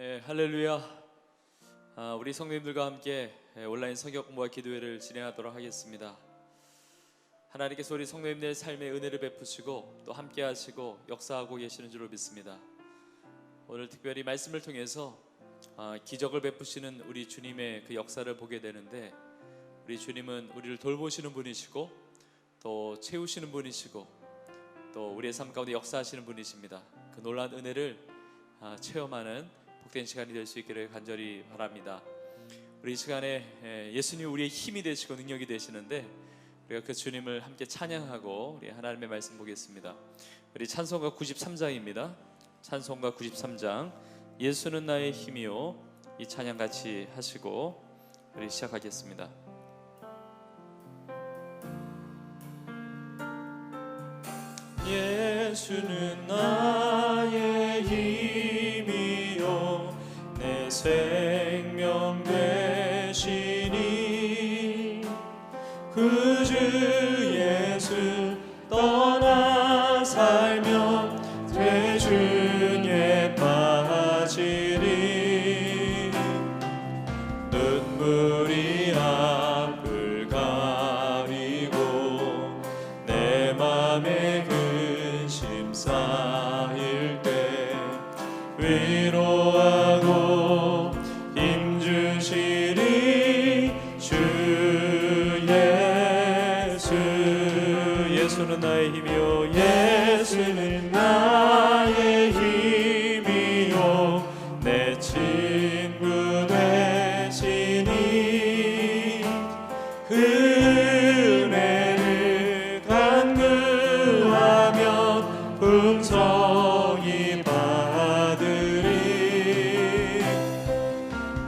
네, 할렐루야. 우리 성도님들과 함께 온라인 성경 공부와 기도회를 진행하도록 하겠습니다. 하나님께서 우리 성도님들의 삶에 은혜를 베푸시고 또 함께 하시고 역사하고 계시는 줄로 믿습니다. 오늘 특별히 말씀을 통해서 기적을 베푸시는 우리 주님의 그 역사를 보게 되는데, 우리 주님은 우리를 돌보시는 분이시고 또 채우시는 분이시고 또 우리의 삶 가운데 역사하시는 분이십니다. 그 놀라운 은혜를 체험하는 복된 시간이 될 수 있기를 간절히 바랍니다. 우리 이 시간에 예수님 우리의 힘이 되시고 능력이 되시는데, 우리가 그 주님을 함께 찬양하고 우리 하나님의 말씀 보겠습니다. 우리 찬송가 93장입니다. 찬송가 93장, 예수는 나의 힘이요. 이 찬양 같이 하시고 우리 시작하겠습니다. 예수는 나의 힘이요 내 생명 되시니, 그 주 예수 떠나 살면 되중에 빠지리. 눈물이 앞을 가리고 내 맘에 근심 쌓일 때 위로하고 힘주시리 주 예수. 예수는 나의 힘이요. 예수는 나의 힘이요 내 친구 되시니, 그 은혜를 간구하면 풍성히 받으리.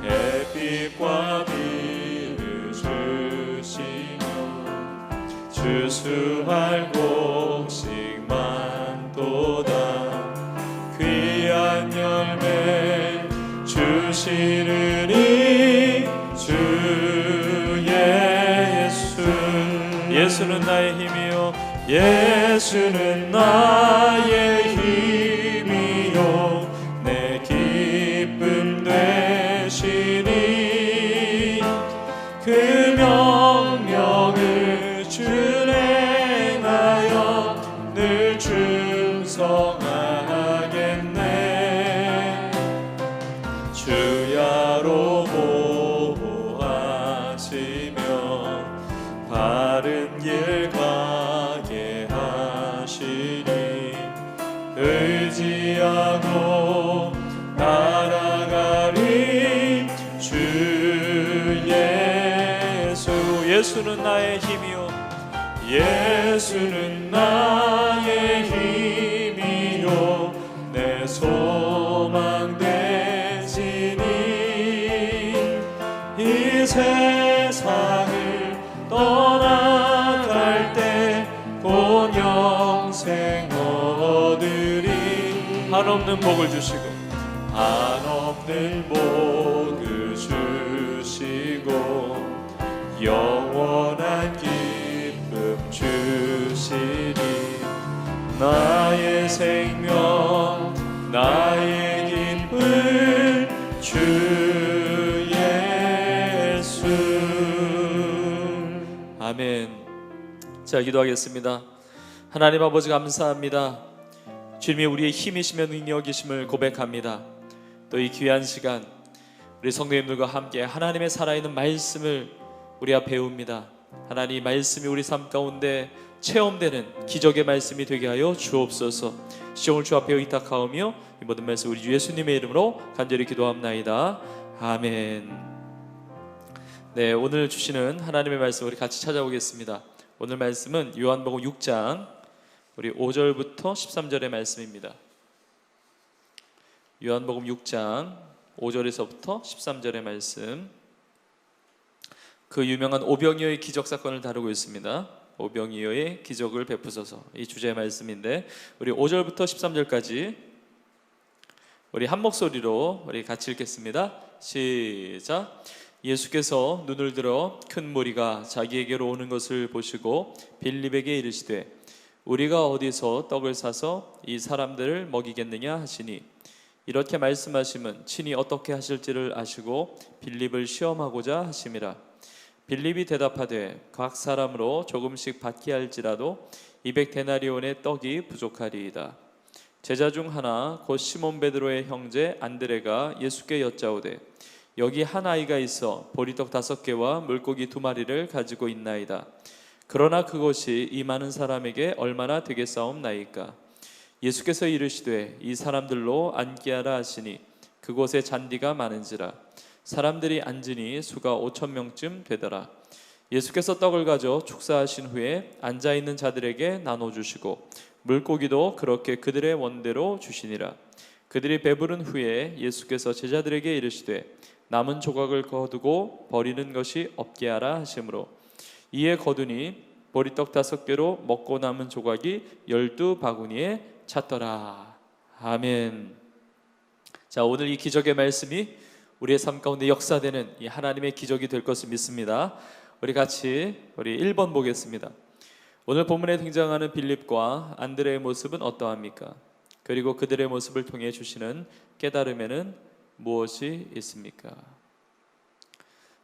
햇빛과 비를 주시며 주수할 곡식만 도다. 귀한 열매 주시느니 주 예수. 예수는 나의 힘이요. 예수는 나의 힘이요 내 기쁨 되시니, 그 명령을 준행하여 늘 충성하겠네. 주야로 보호하시며 바른 길 가게 하시니, 의지하고 따라가리 주 예수. 예수는 나의 힘이요. 예수는 나의 힘이요 내 소망 되시니, 이 세상을 떠나갈 때 곧 영생 얻으리. 한없는 복을 주시고 한없는 복을 주시고 영원한 기쁨 주시리. 나의 생명 나의 기쁨 주 예수. 아멘. 자, 기도하겠습니다. 하나님 아버지, 감사합니다. 주님이 우리의 힘이시며 능력이심을 고백합니다. 또 이 귀한 시간 우리 성도님들과 함께 하나님의 살아있는 말씀을 우리가 배웁니다. 하나님 말씀이 우리 삶 가운데 체험되는 기적의 말씀이 되게 하여 주옵소서. 시종을 주 앞에 의탁하오며 이 모든 말씀 우리 주 예수님의 이름으로 간절히 기도합나이다. 아멘. 네, 오늘 주시는 하나님의 말씀 우리 같이 찾아보겠습니다. 오늘 말씀은 요한복음 6장 우리 5절부터 13절의 말씀입니다. 요한복음 6장 5절에서부터 13절의 말씀, 그 유명한 오병이어의 기적 사건을 다루고 있습니다. 오병이어의 기적을 베푸소서, 이 주제의 말씀인데, 우리 5절부터 13절까지 우리 한 목소리로 우리 같이 읽겠습니다. 시작. 예수께서 눈을 들어 큰 무리가 자기에게로 오는 것을 보시고 빌립에게 이르시되 우리가 어디서 떡을 사서 이 사람들을 먹이겠느냐 하시니, 이렇게 말씀하심은 친히 어떻게 하실지를 아시고 빌립을 시험하고자 하심이라. 빌립이 대답하되 각 사람으로 조금씩 받게 할지라도 200데나리온의 떡이 부족하리이다. 제자 중 하나 곧 시몬 베드로의 형제 안드레가 예수께 여짜오되 여기 한 아이가 있어 보리떡 5개와 물고기 2마리를 가지고 있나이다. 그러나 그것이 이 많은 사람에게 얼마나 되겠사옵나이까. 예수께서 이르시되 이 사람들로 앉게 하라 하시니 그곳에 잔디가 많은지라. 사람들이 앉으니 수가 5,000명쯤 되더라. 예수께서 떡을 가져 축사하신 후에 앉아있는 자들에게 나눠주시고 물고기도 그렇게 그들의 원대로 주시니라. 그들이 배부른 후에 예수께서 제자들에게 이르시되 남은 조각을 거두고 버리는 것이 없게 하라 하시므로 이에 거두니 보리떡 5개로 먹고 남은 조각이 12바구니에 찼더라. 아멘. 자, 오늘 이 기적의 말씀이 우리의 삶 가운데 역사되는 이 하나님의 기적이 될 것을 믿습니다. 우리 같이 1번 보겠습니다. 오늘 본문에 등장하는 빌립과 안드레의 모습은 어떠합니까? 그리고 그들의 모습을 통해 주시는 깨달음에는 무엇이 있습니까?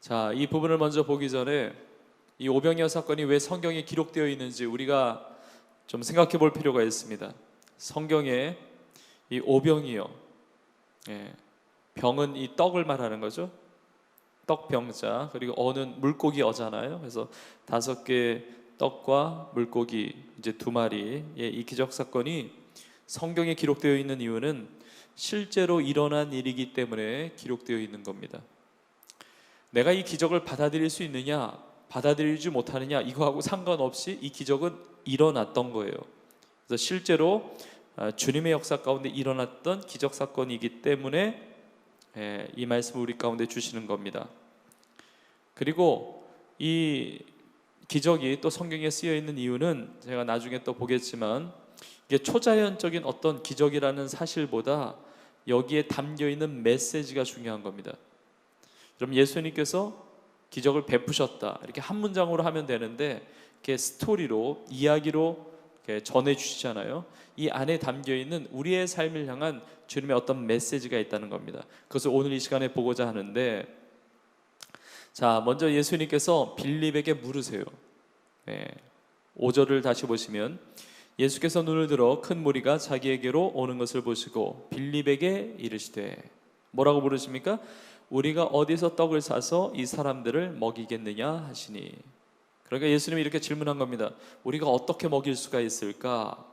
자, 이 부분을 먼저 보기 전에 이 오병이어 사건이 왜 성경에 기록되어 있는지 우리가 좀 생각해 볼 필요가 있습니다. 성경에 이 오병이어, 병은 이 떡을 말하는 거죠. 떡병자, 그리고 어는 물고기 어잖아요. 그래서 5개 떡과 물고기 이제 2마리의 이 기적 사건이 성경에 기록되어 있는 이유는 실제로 일어난 일이기 때문에 기록되어 있는 겁니다. 내가 이 기적을 받아들일 수 있느냐, 받아들이지 못하느냐, 이거하고 상관없이 이 기적은 일어났던 거예요. 그래서 실제로 주님의 역사 가운데 일어났던 기적 사건이기 때문에 이 말씀을 우리 가운데 주시는 겁니다. 그리고 이 기적이 또 성경에 쓰여 있는 이유는 제가 나중에 또 보겠지만 이게 초자연적인 어떤 기적이라는 사실보다 여기에 담겨 있는 메시지가 중요한 겁니다. 그럼 예수님께서 기적을 베푸셨다 이렇게 한 문장으로 하면 되는데 이렇게 스토리로 이야기로 이렇게 전해주시잖아요. 이 안에 담겨 있는 우리의 삶을 향한 주님의 어떤 메시지가 있다는 겁니다. 그것을 오늘 이 시간에 보고자 하는데, 자, 먼저 예수님께서 빌립에게 물으세요. 5절을 다시 보시면 예수께서 눈을 들어 큰 무리가 자기에게로 오는 것을 보시고 빌립에게 이르시되, 뭐라고 부르십니까? 우리가 어디서 떡을 사서 이 사람들을 먹이겠느냐 하시니. 그러니까 예수님이 이렇게 질문한 겁니다. 우리가 어떻게 먹일 수가 있을까?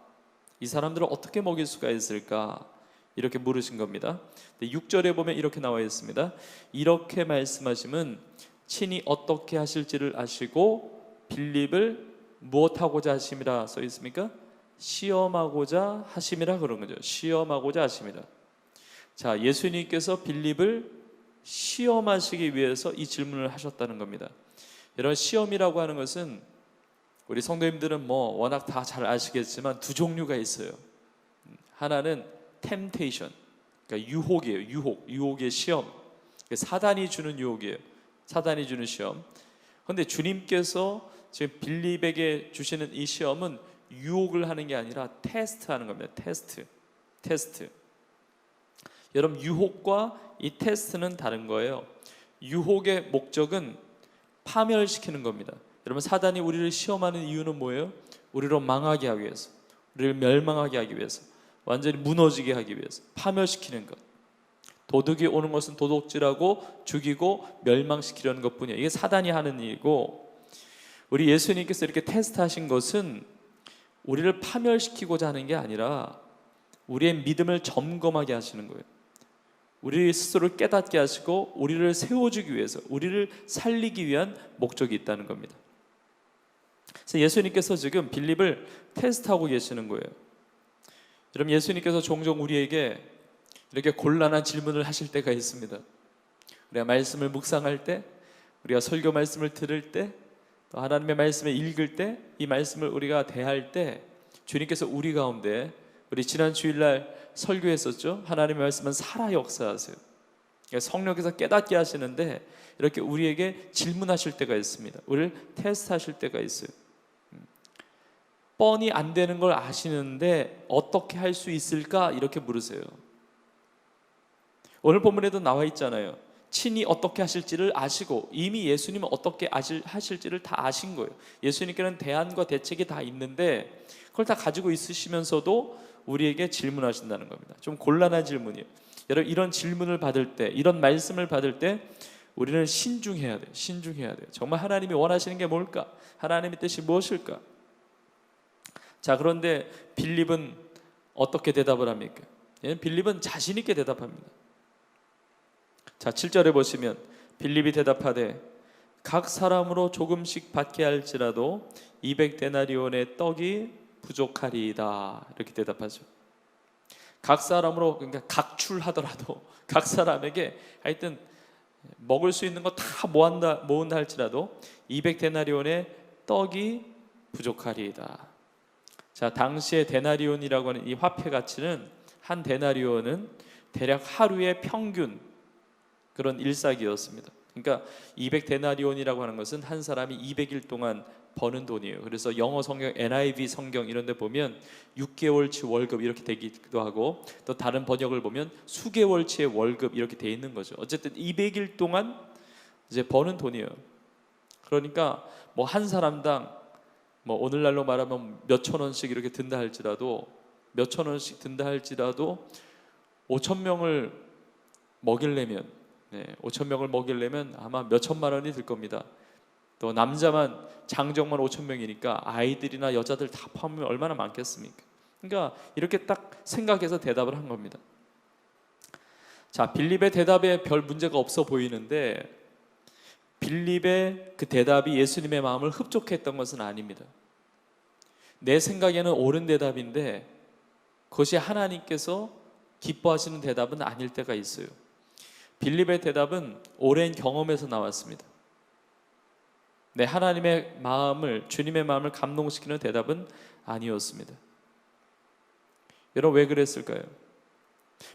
이 사람들을 어떻게 먹일 수가 있을까? 이렇게 물으신 겁니다. 6절에 보면 이렇게 나와 있습니다. 이렇게 말씀하시면 친히 어떻게 하실지를 아시고 빌립을 무엇하고자 하심이라 써 있습니까? 시험하고자 하심이라 그런 거죠. 시험하고자 하심이라. 자, 예수님께서 빌립을 시험하시기 위해서 이 질문을 하셨다는 겁니다. 이런 시험이라고 하는 것은 우리 성도님들은 뭐 워낙 다 잘 아시겠지만 두 종류가 있어요. 하나는 temptation, 그러니까 유혹이에요. 유혹의 시험. 사단이 주는 유혹이에요. 사단이 주는 시험. 그런데 주님께서 지금 빌립에게 주시는 이 시험은 유혹을 하는 게 아니라 테스트하는 겁니다. 테스트. 여러분, 유혹과 이 테스트는 다른 거예요. 유혹의 목적은 파멸시키는 겁니다. 여러분, 사단이 우리를 시험하는 이유는 뭐예요? 우리로 망하게 하기 위해서, 우리를 멸망하게 하기 위해서, 완전히 무너지게 하기 위해서 파멸시키는 것. 도둑이 오는 것은 도둑질하고 죽이고 멸망시키려는 것뿐이에요. 이게 사단이 하는 일이고, 우리 예수님께서 이렇게 테스트하신 것은 우리를 파멸시키고자 하는 게 아니라 우리의 믿음을 점검하게 하시는 거예요. 우리 스스로를 깨닫게 하시고 우리를 세워주기 위해서, 우리를 살리기 위한 목적이 있다는 겁니다. 그래서 예수님께서 지금 빌립을 테스트하고 계시는 거예요. 여러분, 예수님께서 종종 우리에게 이렇게 곤란한 질문을 하실 때가 있습니다. 우리가 말씀을 묵상할 때, 우리가 설교 말씀을 들을 때, 또 하나님의 말씀을 읽을 때, 이 말씀을 우리가 대할 때 주님께서 우리 가운데, 우리 지난 주일날 설교했었죠. 하나님의 말씀은 살아 역사하세요. 성령께서 깨닫게 하시는데 이렇게 우리에게 질문하실 때가 있습니다. 우리를 테스트하실 때가 있어요. 뻔히 안 되는 걸 아시는데 어떻게 할 수 있을까? 이렇게 물으세요. 오늘 본문에도 나와 있잖아요. 친히 어떻게 하실지를 아시고 이미 예수님은 어떻게 하실지를 다 아신 거예요. 예수님께는 대안과 대책이 다 있는데 그걸 다 가지고 있으시면서도 우리에게 질문하신다는 겁니다. 좀 곤란한 질문이에요. 여러분, 이런 질문을 받을 때, 이런 말씀을 받을 때 우리는 신중해야 돼요. 신중해야 돼요. 정말 하나님이 원하시는 게 뭘까? 하나님의 뜻이 무엇일까? 자, 그런데 빌립은 어떻게 대답을 합니까? 빌립은 자신 있게 대답합니다. 자, 7절에 보시면 빌립이 대답하되 각 사람으로 조금씩 받게 할지라도 200데나리온의 떡이 부족하리이다. 이렇게 대답하죠. 각 사람으로, 그러니까 각출하더라도 각 사람에게 하여튼 먹을 수 있는 거 다 모은다 할지라도 200데나리온의 떡이 부족하리이다. 자, 당시의 데나리온이라고 하는 이 화폐 가치는, 한 데나리온은 대략 하루의 평균 그런 일삭이었습니다. 그러니까 200데나리온이라고 하는 것은 한 사람이 200일 동안 버는 돈이에요. 그래서 영어 성경, NIV 성경 이런 데 보면 6개월치 월급 이렇게 되기도 하고, 또 다른 번역을 보면 수개월치의 월급 이렇게 돼 있는 거죠. 어쨌든 200일 동안 이제 버는 돈이에요. 그러니까 뭐 한 사람당 뭐 오늘날로 말하면 몇천 원씩 이렇게 든다 할지라도, 몇천 원씩 든다 할지라도 5천 명을 먹이려면, 5천 명을 먹이려면 아마 몇천만 원이 들 겁니다. 또 남자만 장정만 5천 명이니까 아이들이나 여자들 다 포함하면 얼마나 많겠습니까? 그러니까 이렇게 딱 생각해서 대답을 한 겁니다. 자, 빌립의 대답에 별 문제가 없어 보이는데 빌립의 그 대답이 예수님의 마음을 흡족했던 것은 아닙니다. 내 생각에는 옳은 대답인데 그것이 하나님께서 기뻐하시는 대답은 아닐 때가 있어요. 빌립의 대답은 오랜 경험에서 나왔습니다. 하나님의 마음을, 주님의 마음을 감동시키는 대답은 아니었습니다. 여러분, 왜 그랬을까요?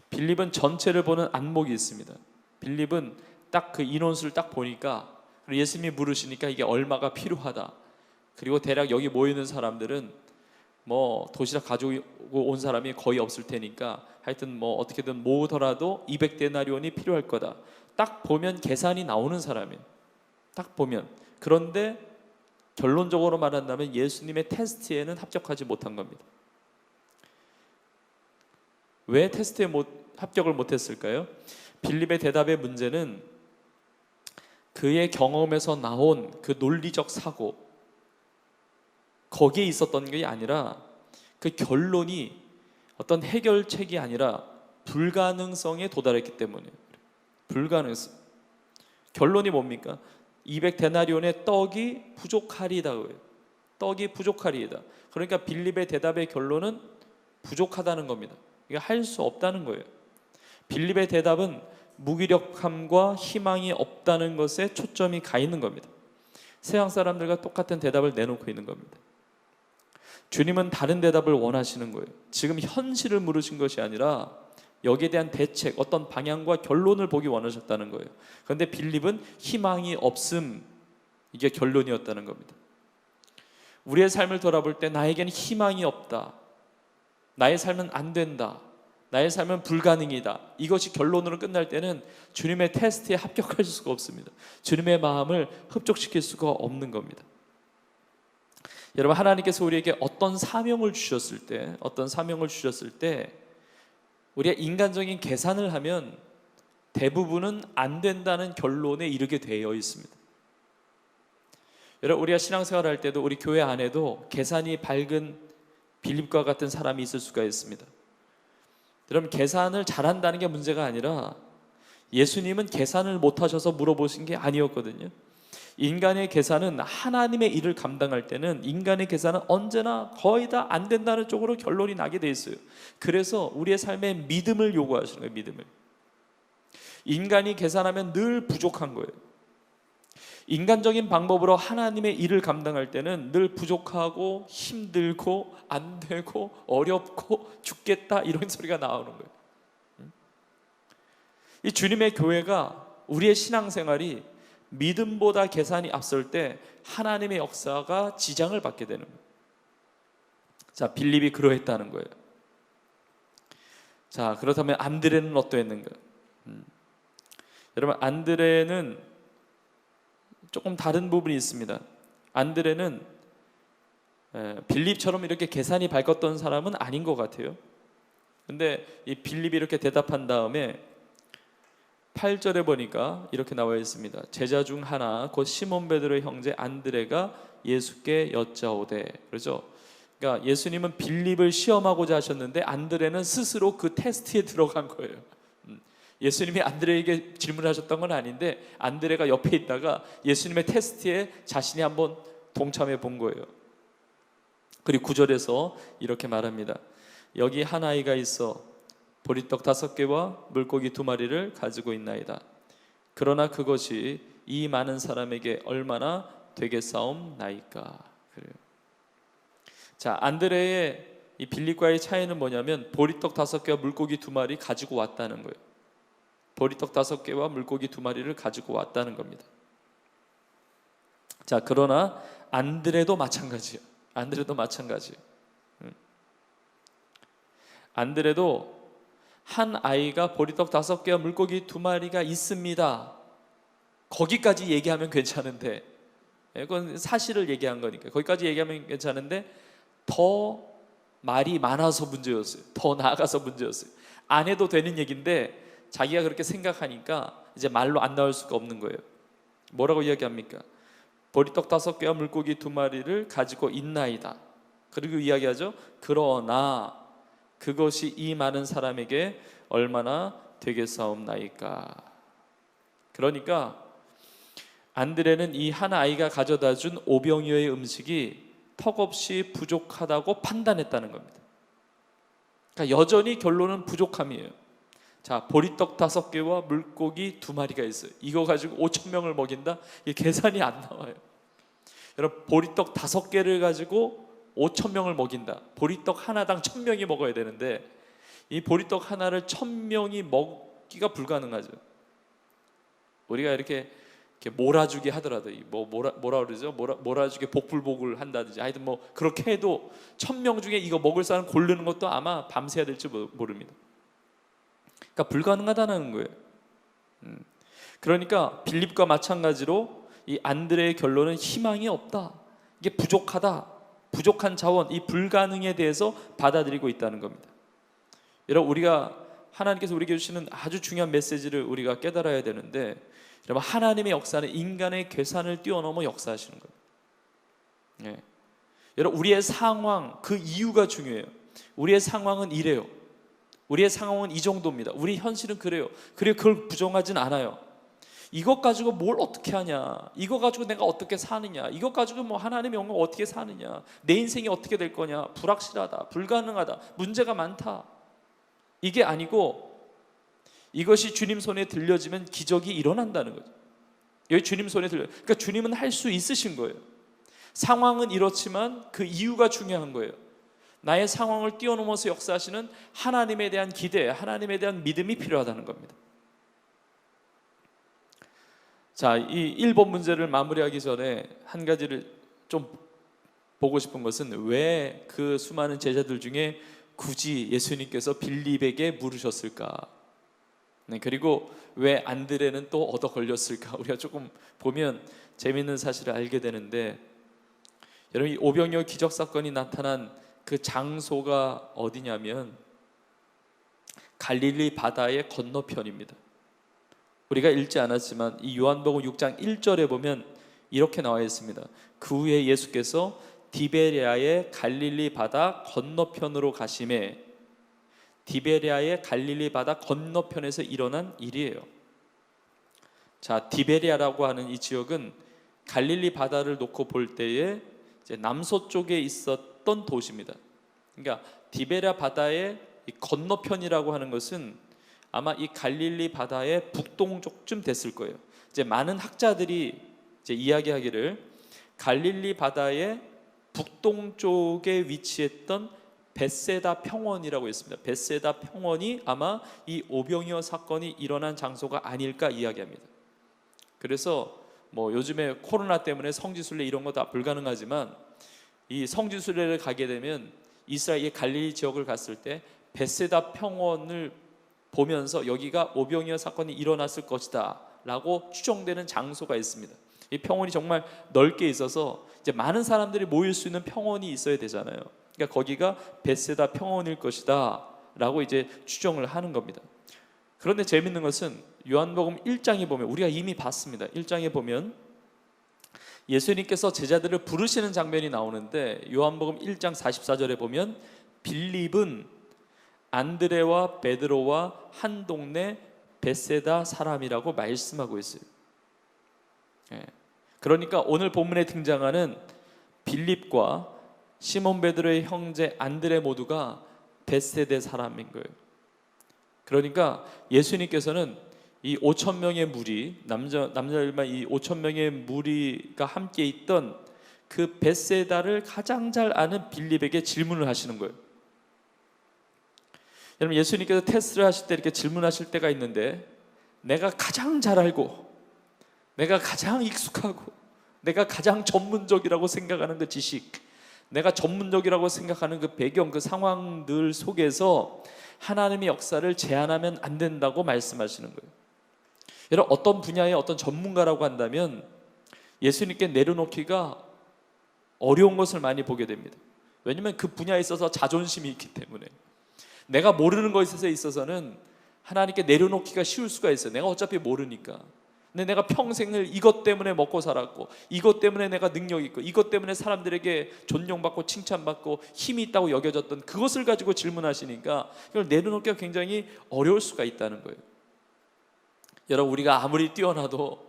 빌립은 전체를 보는 안목이 있습니다. 빌립은 딱 그 인원수를 딱 보니까, 예수님이 물으시니까 이게 얼마가 필요하다. 그리고 대략 여기 모이는 사람들은 뭐 도시락 가지고 온 사람이 거의 없을 테니까 하여튼 뭐 어떻게든 모으더라도 200데나리온이 필요할 거다. 딱 보면 계산이 나오는 사람이에요. 딱 보면. 그런데 결론적으로 말한다면 예수님의 테스트에는 합격하지 못한 겁니다. 왜 테스트에 합격을 못했을까요? 빌립의 대답의 문제는 그의 경험에서 나온 그 논리적 사고, 거기에 있었던 게 아니라 그 결론이 어떤 해결책이 아니라 불가능성에 도달했기 때문이에요. 불가능성. 결론이 뭡니까? 200데나리온의 떡이 부족하리이다. 떡이 부족하리이다. 그러니까 빌립의 대답의 결론은 부족하다는 겁니다. 이게 할 수 없다는 거예요. 빌립의 대답은 무기력함과 희망이 없다는 것에 초점이 가 있는 겁니다. 세상 사람들과 똑같은 대답을 내놓고 있는 겁니다. 주님은 다른 대답을 원하시는 거예요. 지금 현실을 물으신 것이 아니라 여기에 대한 대책, 어떤 방향과 결론을 보기 원하셨다는 거예요. 그런데 빌립은 희망이 없음, 이게 결론이었다는 겁니다. 우리의 삶을 돌아볼 때 나에게는 희망이 없다, 나의 삶은 안 된다, 나의 삶은 불가능이다, 이것이 결론으로 끝날 때는 주님의 테스트에 합격할 수가 없습니다. 주님의 마음을 흡족시킬 수가 없는 겁니다. 여러분, 하나님께서 우리에게 어떤 사명을 주셨을 때 우리가 인간적인 계산을 하면 대부분은 안 된다는 결론에 이르게 되어 있습니다. 여러분, 우리가 신앙생활을 할 때도 우리 교회 안에도 계산이 밝은 빌립과 같은 사람이 있을 수가 있습니다. 여러분, 계산을 잘한다는 게 문제가 아니라 예수님은 계산을 못하셔서 물어보신 게 아니었거든요. 인간의 계산은, 하나님의 일을 감당할 때는 인간의 계산은 언제나 거의 다 안 된다는 쪽으로 결론이 나게 돼 있어요. 그래서 우리의 삶에 믿음을 요구하시는 거예요. 믿음을. 인간이 계산하면 늘 부족한 거예요. 인간적인 방법으로 하나님의 일을 감당할 때는 늘 부족하고 힘들고 안 되고 어렵고 죽겠다, 이런 소리가 나오는 거예요. 이 주님의 교회가, 우리의 신앙생활이 믿음보다 계산이 앞설 때 하나님의 역사가 지장을 받게 되는 거예요. 자, 빌립이 그러했다는 거예요. 자, 그렇다면 안드레는 어떠했는가? 여러분, 안드레는 조금 다른 부분이 있습니다. 안드레는 빌립처럼 이렇게 계산이 밝았던 사람은 아닌 것 같아요. 근데 이 빌립이 이렇게 대답한 다음에 8절에 보니까 이렇게 나와 있습니다. 제자 중 하나 곧 시몬 베드로의 형제 안드레가 예수께 여짜오되. 그렇죠? 그러니까 예수님은 빌립을 시험하고자 하셨는데 안드레는 스스로 그 테스트에 들어간 거예요. 예수님이 안드레에게 질문하셨던 건 아닌데 안드레가 옆에 있다가 예수님의 테스트에 자신이 한번 동참해 본 거예요. 그리고 9절에서 이렇게 말합니다. 여기 한 아이가 있어 보리떡 5개와 물고기 2마리를 가지고 있나이다. 그러나 그것이 이 많은 사람에게 얼마나 되겠사옵나이까. 그래요. 자, 안드레의 이 빌립과의 차이는 뭐냐면 보리떡 5개와 물고기 2마리 가지고 왔다는 거예요. 보리떡 5개와 물고기 2마리를 가지고 왔다는 겁니다. 자, 그러나 안드레도 마찬가지예요. 안드레도 마찬가지예요. 안드레도 한 아이가 보리떡 5개와 물고기 2마리가 있습니다. 거기까지 얘기하면 괜찮은데, 그건 사실을 얘기한 거니까 거기까지 얘기하면 괜찮은데 더 말이 많아서 문제였어요. 더 나아가서 문제였어요. 안 해도 되는 얘기인데 자기가 그렇게 생각하니까 이제 말로 안 나올 수가 없는 거예요. 뭐라고 이야기합니까? 보리떡 5개와 물고기 2마리를 가지고 있나이다. 그리고 이야기하죠. 그러나 그것이 이 많은 사람에게 얼마나 되겠사옵나이까. 그러니까 안드레는 이 한 아이가 가져다 준 오병이어의 음식이 턱없이 부족하다고 판단했다는 겁니다. 그러니까 여전히 결론은 부족함이에요. 자, 보리떡 5개와 물고기 2마리가 있어요. 이거 가지고 5,000명을 먹인다? 이게 계산이 안 나와요. 여러분, 보리떡 5개를 가지고 5,000명을 먹인다. 보리떡 하나당 1,000명이 먹어야 되는데 이 보리떡 하나를 1,000명이 먹기가 불가능하죠. 우리가 이렇게 몰아주기 하더라도 뭐라 그러죠? 몰아주기 복불복을 한다든지 하여튼 뭐 그렇게 해도 1,000명 중에 이거 먹을 사람 고르는 것도 아마 밤새야 될지 모릅니다. 그러니까 불가능하다는 거예요. 그러니까 빌립과 마찬가지로 이 안드레의 결론은 희망이 없다. 이게 부족하다. 부족한 자원, 이 불가능에 대해서 받아들이고 있다는 겁니다. 여러분, 우리가 하나님께서 우리에게 주시는 아주 중요한 메시지를 우리가 깨달아야 되는데, 여러분, 하나님의 역사는 인간의 계산을 뛰어넘어 역사하시는 거예요. 예. 여러분, 우리의 상황, 그 이유가 중요해요. 우리의 상황은 이래요. 우리의 상황은 이 정도입니다. 우리 현실은 그래요. 그리고 그걸 부정하진 않아요. 이것 가지고 뭘 어떻게 하냐, 이거 가지고 내가 어떻게 사느냐, 이것 가지고 뭐 하나님의 영광 어떻게 사느냐, 내 인생이 어떻게 될 거냐, 불확실하다, 불가능하다, 문제가 많다. 이게 아니고 이것이 주님 손에 들려지면 기적이 일어난다는 거죠. 여기 주님 손에 들려. 그러니까 주님은 할 수 있으신 거예요. 상황은 이렇지만 그 이유가 중요한 거예요. 나의 상황을 뛰어넘어서 역사하시는 하나님에 대한 기대, 하나님에 대한 믿음이 필요하다는 겁니다. 자, 이 1번 문제를 마무리하기 전에 한 가지를 좀 보고 싶은 것은 왜 그 수많은 제자들 중에 굳이 예수님께서 빌립에게 물으셨을까? 네, 그리고 왜 안드레는 또 얻어 걸렸을까? 우리가 조금 보면 재미있는 사실을 알게 되는데, 여러분, 이 오병이어 기적 사건이 나타난 그 장소가 어디냐면 갈릴리 바다의 건너편입니다. 우리가 읽지 않았지만 이 요한복음 6장 1절에 보면 이렇게 나와 있습니다. 그 후에 예수께서 디베랴의 갈릴리 바다 건너편으로 가심에, 디베랴의 갈릴리 바다 건너편에서 일어난 일이에요. 자, 디베랴라고 하는 이 지역은 갈릴리 바다를 놓고 볼 때에 이제 남서쪽에 있었던 도시입니다. 그러니까 디베랴 바다의 이 건너편이라고 하는 것은 아마 이 갈릴리 바다의 북동쪽쯤 됐을 거예요. 이제 많은 학자들이 이제 이야기하기를 갈릴리 바다의 북동쪽에 위치했던 벳세다 평원이라고 있습니다. 벳세다 평원이 아마 이 오병이어 사건이 일어난 장소가 아닐까 이야기합니다. 그래서 뭐 요즘에 코로나 때문에 성지순례 이런 거 다 불가능하지만 이 성지순례를 가게 되면 이스라엘의 갈릴리 지역을 갔을 때 벳세다 평원을 보면서 여기가 오병이어 사건이 일어났을 것이다 라고 추정되는 장소가 있습니다. 이 평원이 정말 넓게 있어서 이제 많은 사람들이 모일 수 있는 평원이 있어야 되잖아요. 그러니까 거기가 벳세다 평원일 것이다 라고 이제 추정을 하는 겁니다. 그런데 재밌는 것은 요한복음 1장에 보면, 우리가 이미 봤습니다. 1장에 보면 예수님께서 제자들을 부르시는 장면이 나오는데, 요한복음 1장 44절에 보면 빌립은 안드레와 베드로와 한 동네 벳세다 사람이라고 말씀하고 있어요. 그러니까 오늘 본문에 등장하는 빌립과 시몬 베드로의 형제 안드레 모두가 벳세다 사람인 거예요. 그러니까 예수님께서는 이 5천 명의 무리, 남자들만 이 5천 명의 무리가 함께 있던 그 벳세다를 가장 잘 아는 빌립에게 질문을 하시는 거예요. 여러분, 예수님께서 테스트를 하실 때 이렇게 질문하실 때가 있는데, 내가 가장 잘 알고 내가 가장 익숙하고 내가 가장 전문적이라고 생각하는 그 지식, 내가 전문적이라고 생각하는 그 배경, 그 상황들 속에서 하나님의 역사를 제한하면 안 된다고 말씀하시는 거예요. 여러분, 어떤 분야의 어떤 전문가라고 한다면 예수님께 내려놓기가 어려운 것을 많이 보게 됩니다. 왜냐하면 그 분야에 있어서 자존심이 있기 때문에. 내가 모르는 것에 있어서는 하나님께 내려놓기가 쉬울 수가 있어요. 내가 어차피 모르니까. 근데 내가 평생을 이것 때문에 먹고 살았고, 이것 때문에 내가 능력 있고, 이것 때문에 사람들에게 존경받고 칭찬받고 힘이 있다고 여겨졌던 그것을 가지고 질문하시니까 이걸 내려놓기가 굉장히 어려울 수가 있다는 거예요. 여러분, 우리가 아무리 뛰어나도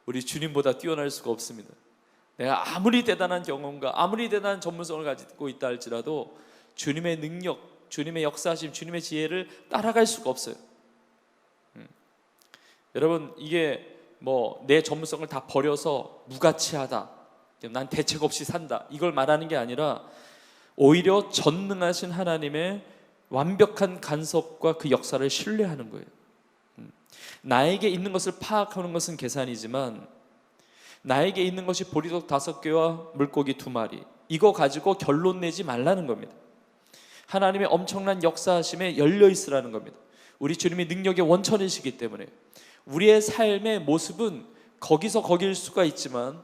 우리 주님보다 뛰어날 수가 없습니다. 내가 아무리 대단한 경험과 아무리 대단한 전문성을 가지고 있다 할지라도 주님의 능력, 주님의 역사하심, 주님의 지혜를 따라갈 수가 없어요. 여러분, 이게 뭐 내 전문성을 다 버려서 무가치하다, 난 대책 없이 산다, 이걸 말하는 게 아니라 오히려 전능하신 하나님의 완벽한 간섭과 그 역사를 신뢰하는 거예요. 나에게 있는 것을 파악하는 것은 계산이지만 나에게 있는 것이 보리떡 5개와 물고기 2마리, 이거 가지고 결론 내지 말라는 겁니다. 하나님의 엄청난 역사하심에 열려 있으라는 겁니다. 우리 주님이 능력의 원천이시기 때문에 우리의 삶의 모습은 거기서 거길 수가 있지만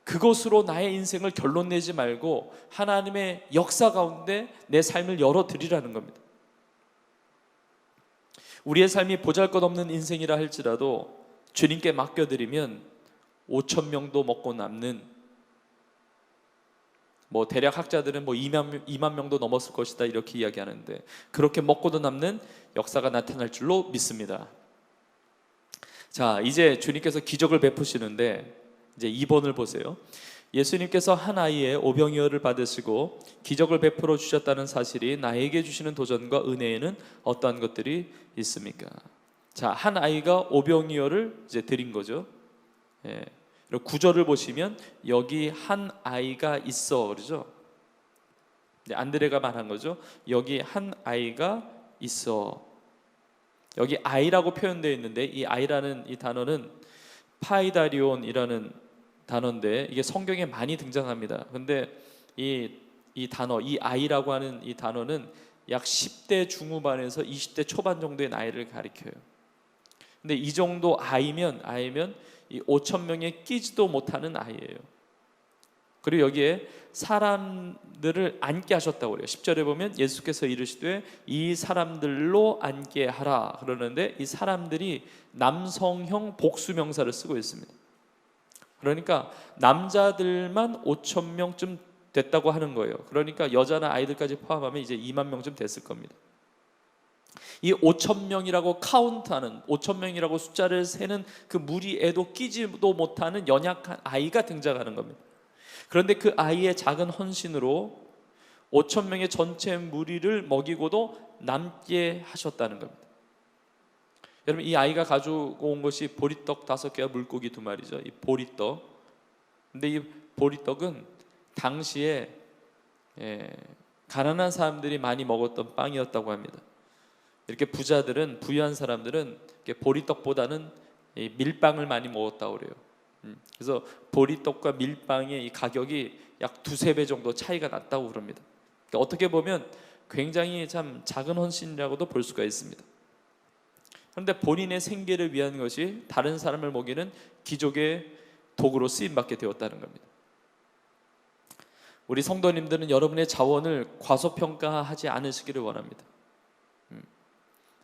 그것으로 나의 인생을 결론 내지 말고 하나님의 역사 가운데 내 삶을 열어드리라는 겁니다. 우리의 삶이 보잘것없는 인생이라 할지라도 주님께 맡겨드리면 5천 명도 먹고 남는, 뭐 대략 학자들은 뭐 2만 명도 넘었을 것이다 이렇게 이야기하는데, 그렇게 먹고도 남는 역사가 나타날 줄로 믿습니다. 자, 이제 주님께서 기적을 베푸시는데 이제 2번을 보세요. 예수님께서 한 아이의 오병이어를 받으시고 기적을 베풀어 주셨다는 사실이 나에게 주시는 도전과 은혜에는 어떠한 것들이 있습니까? 자, 한 아이가 오병이어를 이제 드린 거죠. 예. 9절을 보시면 여기 한 아이가 있어 그러죠. 안드레가 말한 거죠. 여기 한 아이가 있어. 여기 아이라고 표현되어 있는데 이 아이라는 이 단어는 파이다리온이라는 단어인데 이게 성경에 많이 등장합니다. 근데 이 단어, 이 아이라고 하는 이 단어는 약 10대 중후반에서 20대 초반 정도의 나이를 가리켜요. 근데 이 정도 아이면 이 5천 명에 끼지도 못하는 아이예요. 그리고 여기에 사람들을 앉게 하셨다고 그래요. 10절에 보면 예수께서 이르시되 이 사람들로 앉게 하라 그러는데 이 사람들이 남성형 복수명사를 쓰고 있습니다. 그러니까 남자들만 5천 명쯤 됐다고 하는 거예요. 그러니까 여자나 아이들까지 포함하면 이제 2만 명쯤 됐을 겁니다. 이 5천 명이라고 카운트하는, 5천 명이라고 숫자를 세는 그 무리에도 끼지도 못하는 연약한 아이가 등장하는 겁니다. 그런데 그 아이의 작은 헌신으로 5천 명의 전체 무리를 먹이고도 남게 하셨다는 겁니다. 여러분, 이 아이가 가지고 온 것이 보리떡 5개와 물고기 2마리죠. 이 보리떡. 근데 이 보리떡은 당시에 가난한 사람들이 많이 먹었던 빵이었다고 합니다. 이렇게 부자들은, 부유한 사람들은 보리떡보다는 밀빵을 많이 먹었다고 그래요. 그래서 보리떡과 밀빵의 이 가격이 약 2-3배 정도 차이가 났다고 그럽니다. 그러니까 어떻게 보면 굉장히 참 작은 헌신이라고도 볼 수가 있습니다. 그런데 본인의 생계를 위한 것이 다른 사람을 먹이는 기적의 도구로 쓰임받게 되었다는 겁니다. 우리 성도님들은 여러분의 자원을 과소평가하지 않으시기를 원합니다.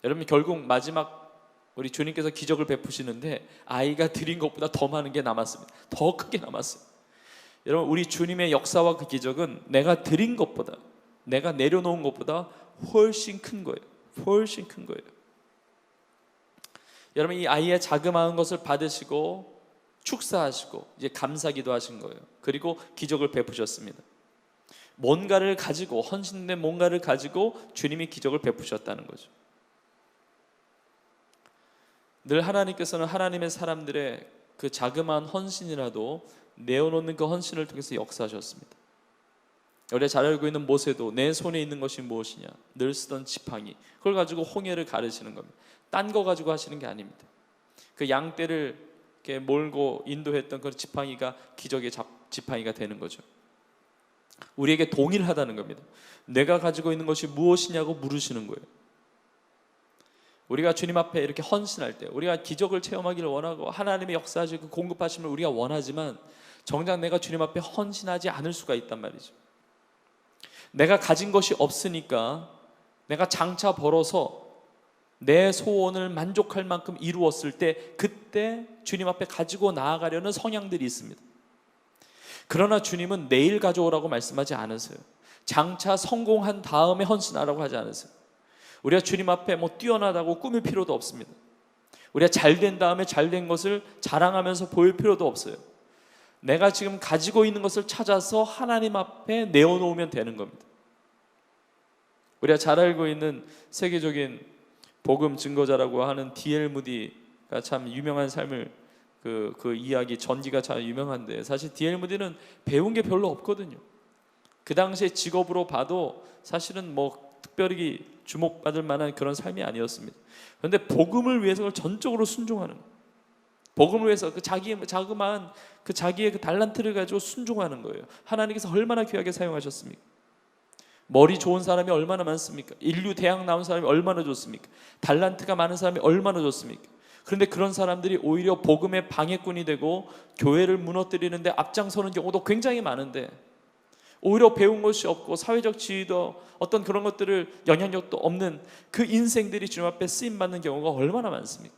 여러분, 결국 마지막 우리 주님께서 기적을 베푸시는데 아이가 드린 것보다 더 많은 게 남았습니다. 더 크게 남았어요. 여러분, 우리 주님의 역사와 그 기적은 내가 드린 것보다, 내가 내려놓은 것보다 훨씬 큰 거예요. 훨씬 큰 거예요. 여러분, 이 아이의 자그마한 것을 받으시고 축사하시고 이제 감사기도 하신 거예요. 그리고 기적을 베푸셨습니다. 뭔가를 가지고, 헌신된 뭔가를 가지고 주님이 기적을 베푸셨다는 거죠. 늘 하나님께서는 하나님의 사람들의 그 자그마한 헌신이라도 내어놓는 그 헌신을 통해서 역사하셨습니다. 우리가 잘 알고 있는 모세도 내 손에 있는 것이 무엇이냐, 늘 쓰던 지팡이, 그걸 가지고 홍해를 가르시는 겁니다. 딴 거 가지고 하시는 게 아닙니다. 그 양떼를 이렇게 몰고 인도했던 그 지팡이가 기적의 지팡이가 되는 거죠. 우리에게 동일하다는 겁니다. 내가 가지고 있는 것이 무엇이냐고 물으시는 거예요. 우리가 주님 앞에 이렇게 헌신할 때, 우리가 기적을 체험하기를 원하고 하나님의 역사하시고 공급하심을 우리가 원하지만 정작 내가 주님 앞에 헌신하지 않을 수가 있단 말이죠. 내가 가진 것이 없으니까 내가 장차 벌어서 내 소원을 만족할 만큼 이루었을 때, 그때 주님 앞에 가지고 나아가려는 성향들이 있습니다. 그러나 주님은 내일 가져오라고 말씀하지 않으세요. 장차 성공한 다음에 헌신하라고 하지 않으세요. 우리가 주님 앞에 뭐 뛰어나다고 꾸밀 필요도 없습니다. 우리가 잘된 다음에 잘된 것을 자랑하면서 보일 필요도 없어요. 내가 지금 가지고 있는 것을 찾아서 하나님 앞에 내어놓으면 되는 겁니다. 우리가 잘 알고 있는 세계적인 복음 증거자라고 하는 D.L. 무디가 참 유명한 삶을 그 이야기 전기가 참 유명한데, 사실 D.L. 무디는 배운 게 별로 없거든요. 그 당시에 직업으로 봐도 사실은 뭐 특별히 주목받을 만한 그런 삶이 아니었습니다. 그런데 복음을 위해서 그걸 전적으로 순종하는 거예요. 복음을 위해서 그 자기의 자그마한 그 자기의 그 달란트를 가지고 순종하는 거예요. 하나님께서 얼마나 귀하게 사용하셨습니까? 머리 좋은 사람이 얼마나 많습니까? 인류 대학 나온 사람이 얼마나 좋습니까? 달란트가 많은 사람이 얼마나 좋습니까? 그런데 그런 사람들이 오히려 복음의 방해꾼이 되고 교회를 무너뜨리는데 앞장서는 경우도 굉장히 많은데, 오히려 배운 것이 없고 사회적 지위도 어떤 그런 것들을 영향력도 없는 그 인생들이 주님 앞에 쓰임받는 경우가 얼마나 많습니까?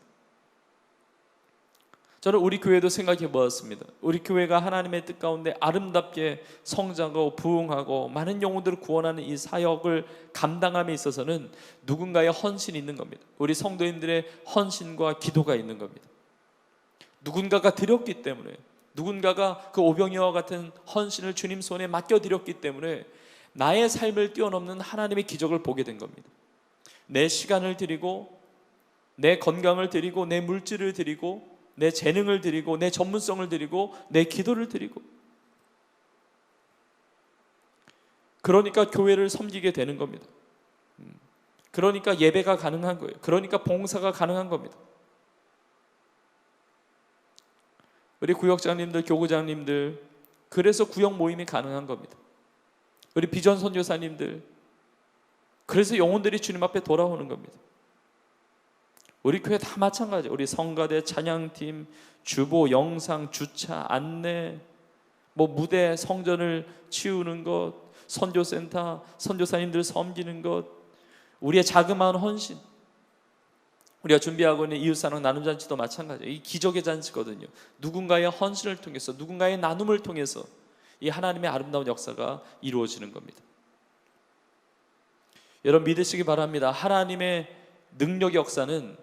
저는 우리 교회도 생각해 보았습니다. 우리 교회가 하나님의 뜻 가운데 아름답게 성장하고 부흥하고 많은 영혼들을 구원하는 이 사역을 감당함에 있어서는 누군가의 헌신이 있는 겁니다. 우리 성도인들의 헌신과 기도가 있는 겁니다. 누군가가 드렸기 때문에, 누군가가 그 오병이와 같은 헌신을 주님 손에 맡겨드렸기 때문에 나의 삶을 뛰어넘는 하나님의 기적을 보게 된 겁니다. 내 시간을 드리고, 내 건강을 드리고, 내 물질을 드리고, 내 재능을 드리고, 내 전문성을 드리고, 내 기도를 드리고, 그러니까 교회를 섬기게 되는 겁니다. 그러니까 예배가 가능한 거예요. 그러니까 봉사가 가능한 겁니다. 우리 구역장님들, 교구장님들, 그래서 구역 모임이 가능한 겁니다. 우리 비전 선교사님들, 그래서 영혼들이 주님 앞에 돌아오는 겁니다. 우리 교회 다 마찬가지예요. 우리 성가대, 찬양팀, 주보, 영상, 주차, 안내, 뭐 무대, 성전을 치우는 것, 선교센터, 선교사님들 섬기는 것, 우리의 자그마한 헌신, 우리가 준비하고 있는 이웃사랑 나눔잔치도 마찬가지예요. 이 기적의 잔치거든요. 누군가의 헌신을 통해서, 누군가의 나눔을 통해서 이 하나님의 아름다운 역사가 이루어지는 겁니다. 여러분, 믿으시기 바랍니다. 하나님의 능력 역사는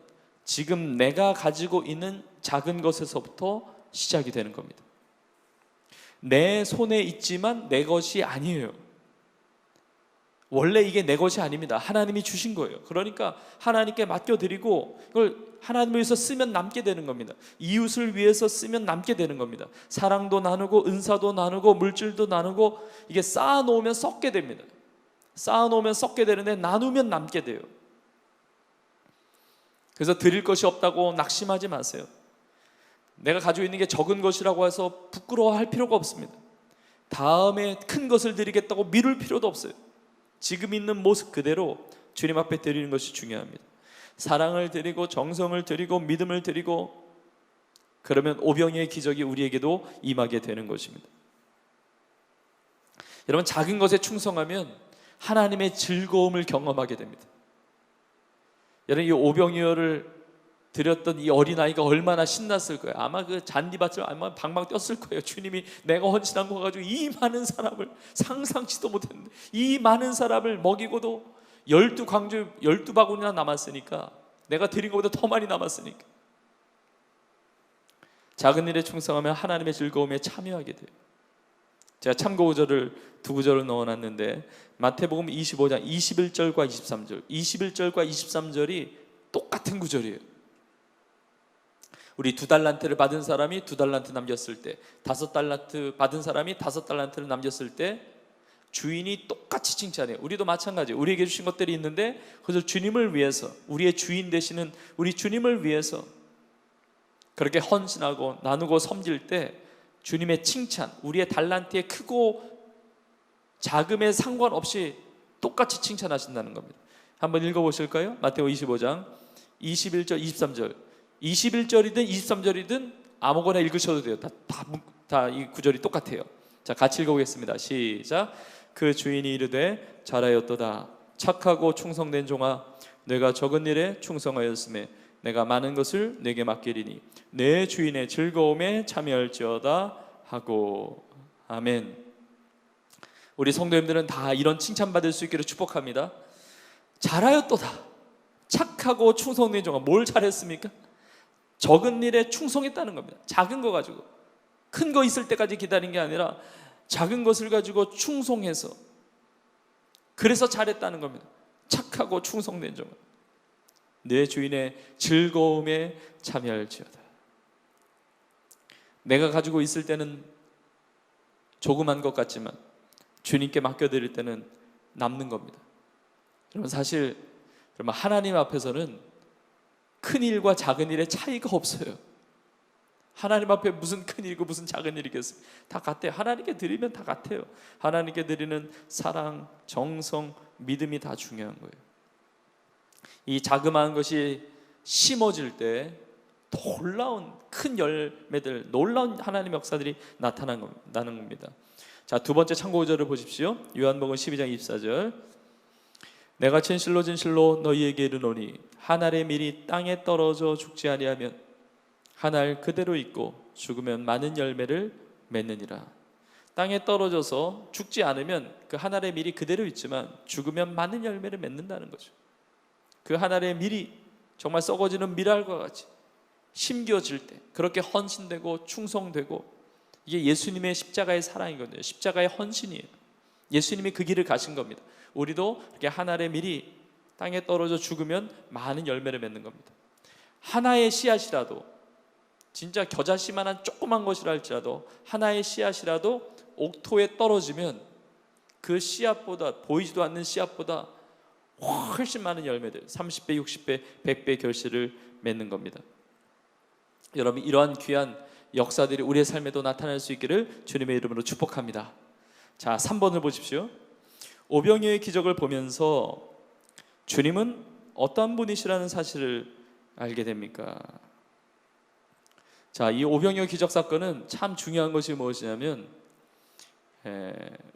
지금 내가 가지고 있는 작은 것에서부터 시작이 되는 겁니다. 내 손에 있지만 내 것이 아니에요. 원래 이게 내 것이 아닙니다. 하나님이 주신 거예요. 그러니까 하나님께 맡겨드리고 이걸 하나님을 위해서 쓰면 남게 되는 겁니다. 이웃을 위해서 쓰면 남게 되는 겁니다. 사랑도 나누고 은사도 나누고 물질도 나누고, 이게 쌓아놓으면 썩게 됩니다. 쌓아놓으면 썩게 되는데 나누면 남게 돼요. 그래서 드릴 것이 없다고 낙심하지 마세요. 내가 가지고 있는 게 적은 것이라고 해서 부끄러워할 필요가 없습니다. 다음에 큰 것을 드리겠다고 미룰 필요도 없어요. 지금 있는 모습 그대로 주님 앞에 드리는 것이 중요합니다. 사랑을 드리고 정성을 드리고 믿음을 드리고, 그러면 오병이어의 기적이 우리에게도 임하게 되는 것입니다. 여러분, 작은 것에 충성하면 하나님의 즐거움을 경험하게 됩니다. 여러분, 이 오병이어를 드렸던 이 어린아이가 얼마나 신났을 거예요. 아마 그 잔디밭을 아마 방방 뛰었을 거예요. 주님이 내가 헌신한 거 가지고 이 많은 사람을, 상상치도 못했는데 이 많은 사람을 먹이고도 12광주 12바구니나 남았으니까, 내가 드린 것보다 더 많이 남았으니까. 작은 일에 충성하면 하나님의 즐거움에 참여하게 돼요. 제가 참고 구절을 두 구절을 넣어놨는데, 마태복음 25장 21절과 23절, 21절과 23절이 똑같은 구절이에요. 우리 2달란트를 받은 사람이 2달란트 남겼을 때, 5달란트 받은 사람이 5달란트를 남겼을 때 주인이 똑같이 칭찬해요. 우리도 마찬가지예요. 우리에게 주신 것들이 있는데 그래서 주님을 위해서, 우리의 주인 되시는 우리 주님을 위해서 그렇게 헌신하고 나누고 섬길 때 주님의 칭찬, 우리의 달란트의 크고 작음에 상관없이 똑같이 칭찬하신다는 겁니다. 한번 읽어보실까요? 마태복음 25장 21절 23절, 21절이든 23절이든 아무거나 읽으셔도 돼요. 다 이 구절이 똑같아요. 자, 같이 읽어보겠습니다. 시작. 그 주인이 이르되 잘하였도다 착하고 충성된 종아, 내가 적은 일에 충성하였음에 내가 많은 것을 내게 맡기리니 내 주인의 즐거움에 참여할지어다 하고. 아멘. 우리 성도님들은 다 이런 칭찬받을 수 있기를 축복합니다. 잘하였도다 착하고 충성된 종아. 뭘 잘했습니까? 적은 일에 충성했다는 겁니다. 작은 거 가지고, 큰 거 있을 때까지 기다린 게 아니라 작은 것을 가지고 충성해서, 그래서 잘했다는 겁니다. 착하고 충성된 종아, 내 주인의 즐거움에 참여할지어다. 내가 가지고 있을 때는 조그만 것 같지만 주님께 맡겨드릴 때는 남는 겁니다. 여러분, 사실 하나님 앞에서는 큰 일과 작은 일의 차이가 없어요. 하나님 앞에 무슨 큰 일이고 무슨 작은 일이겠어요? 다 같아요. 하나님께 드리면 다 같아요. 하나님께 드리는 사랑, 정성, 믿음이 다 중요한 거예요. 이 자그마한 것이 심어질 때 놀라운 큰 열매들, 놀라운 하나님의 역사들이 나타나는 겁니다. 자, 두 번째 참고 구절을 보십시오. 요한복음 12장 24절. 내가 진실로 진실로 너희에게 이르노니 한 알의 밀이 땅에 떨어져 죽지 아니하면 한 알 그대로 있고 죽으면 많은 열매를 맺느니라. 땅에 떨어져서 죽지 않으면 그 한 알의 밀이 그대로 있지만 죽으면 많은 열매를 맺는다는 거죠. 그 한 알의 밀이 정말 썩어지는 밀알과 같이 심겨질 때 그렇게 헌신되고 충성되고, 이게 예수님의 십자가의 사랑이거든요. 십자가의 헌신이에요. 예수님이 그 길을 가신 겁니다. 우리도 이렇게 한 알의 밀이 땅에 떨어져 죽으면 많은 열매를 맺는 겁니다. 하나의 씨앗이라도, 진짜 겨자씨만한 조그만 것이라 할지라도 하나의 씨앗이라도 옥토에 떨어지면 그 씨앗보다, 보이지도 않는 씨앗보다 훨씬 많은 열매들, 30배, 60배, 100배 결실을 맺는 겁니다. 여러분, 이러한 귀한 역사들이 우리의 삶에도 나타날 수 있기를 주님의 이름으로 축복합니다. 자, 3번을 보십시오. 오병이어의 기적을 보면서 주님은 어떤 분이시라는 사실을 알게 됩니까? 자, 이 오병이어 기적 사건은 참 중요한 것이 무엇이냐면,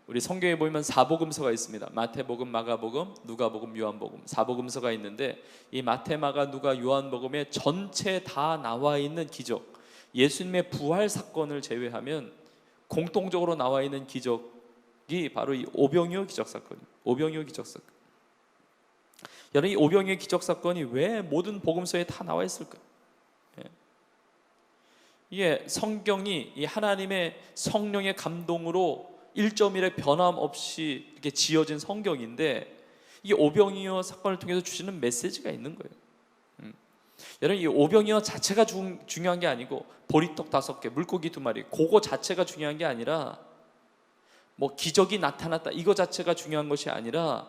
우리 성경에 보면 사복음서가 있습니다. 마태복음, 마가복음, 누가복음, 요한복음, 사복음서가 있는데, 이 마태, 마가, 누가, 요한복음에 전체 다 나와 있는 기적, 예수님의 부활 사건을 제외하면 공통적으로 나와 있는 기적이 바로 이 오병이어 기적 사건입니다. 오병이어 기적 사건. 여러분, 이 오병이어 기적 사건이 왜 모든 복음서에 다 나와 있을까요? 이게 성경이 이 하나님의 성령의 감동으로 1.1의 변함없이 이렇게 지어진 성경인데, 이 오병이어 사건을 통해서 주시는 메시지가 있는 거예요. 여러분, 이 오병이어 자체가 중요한 게 아니고, 보리떡 5개, 물고기 2마리, 그거 자체가 중요한 게 아니라, 뭐 기적이 나타났다 이거 자체가 중요한 것이 아니라,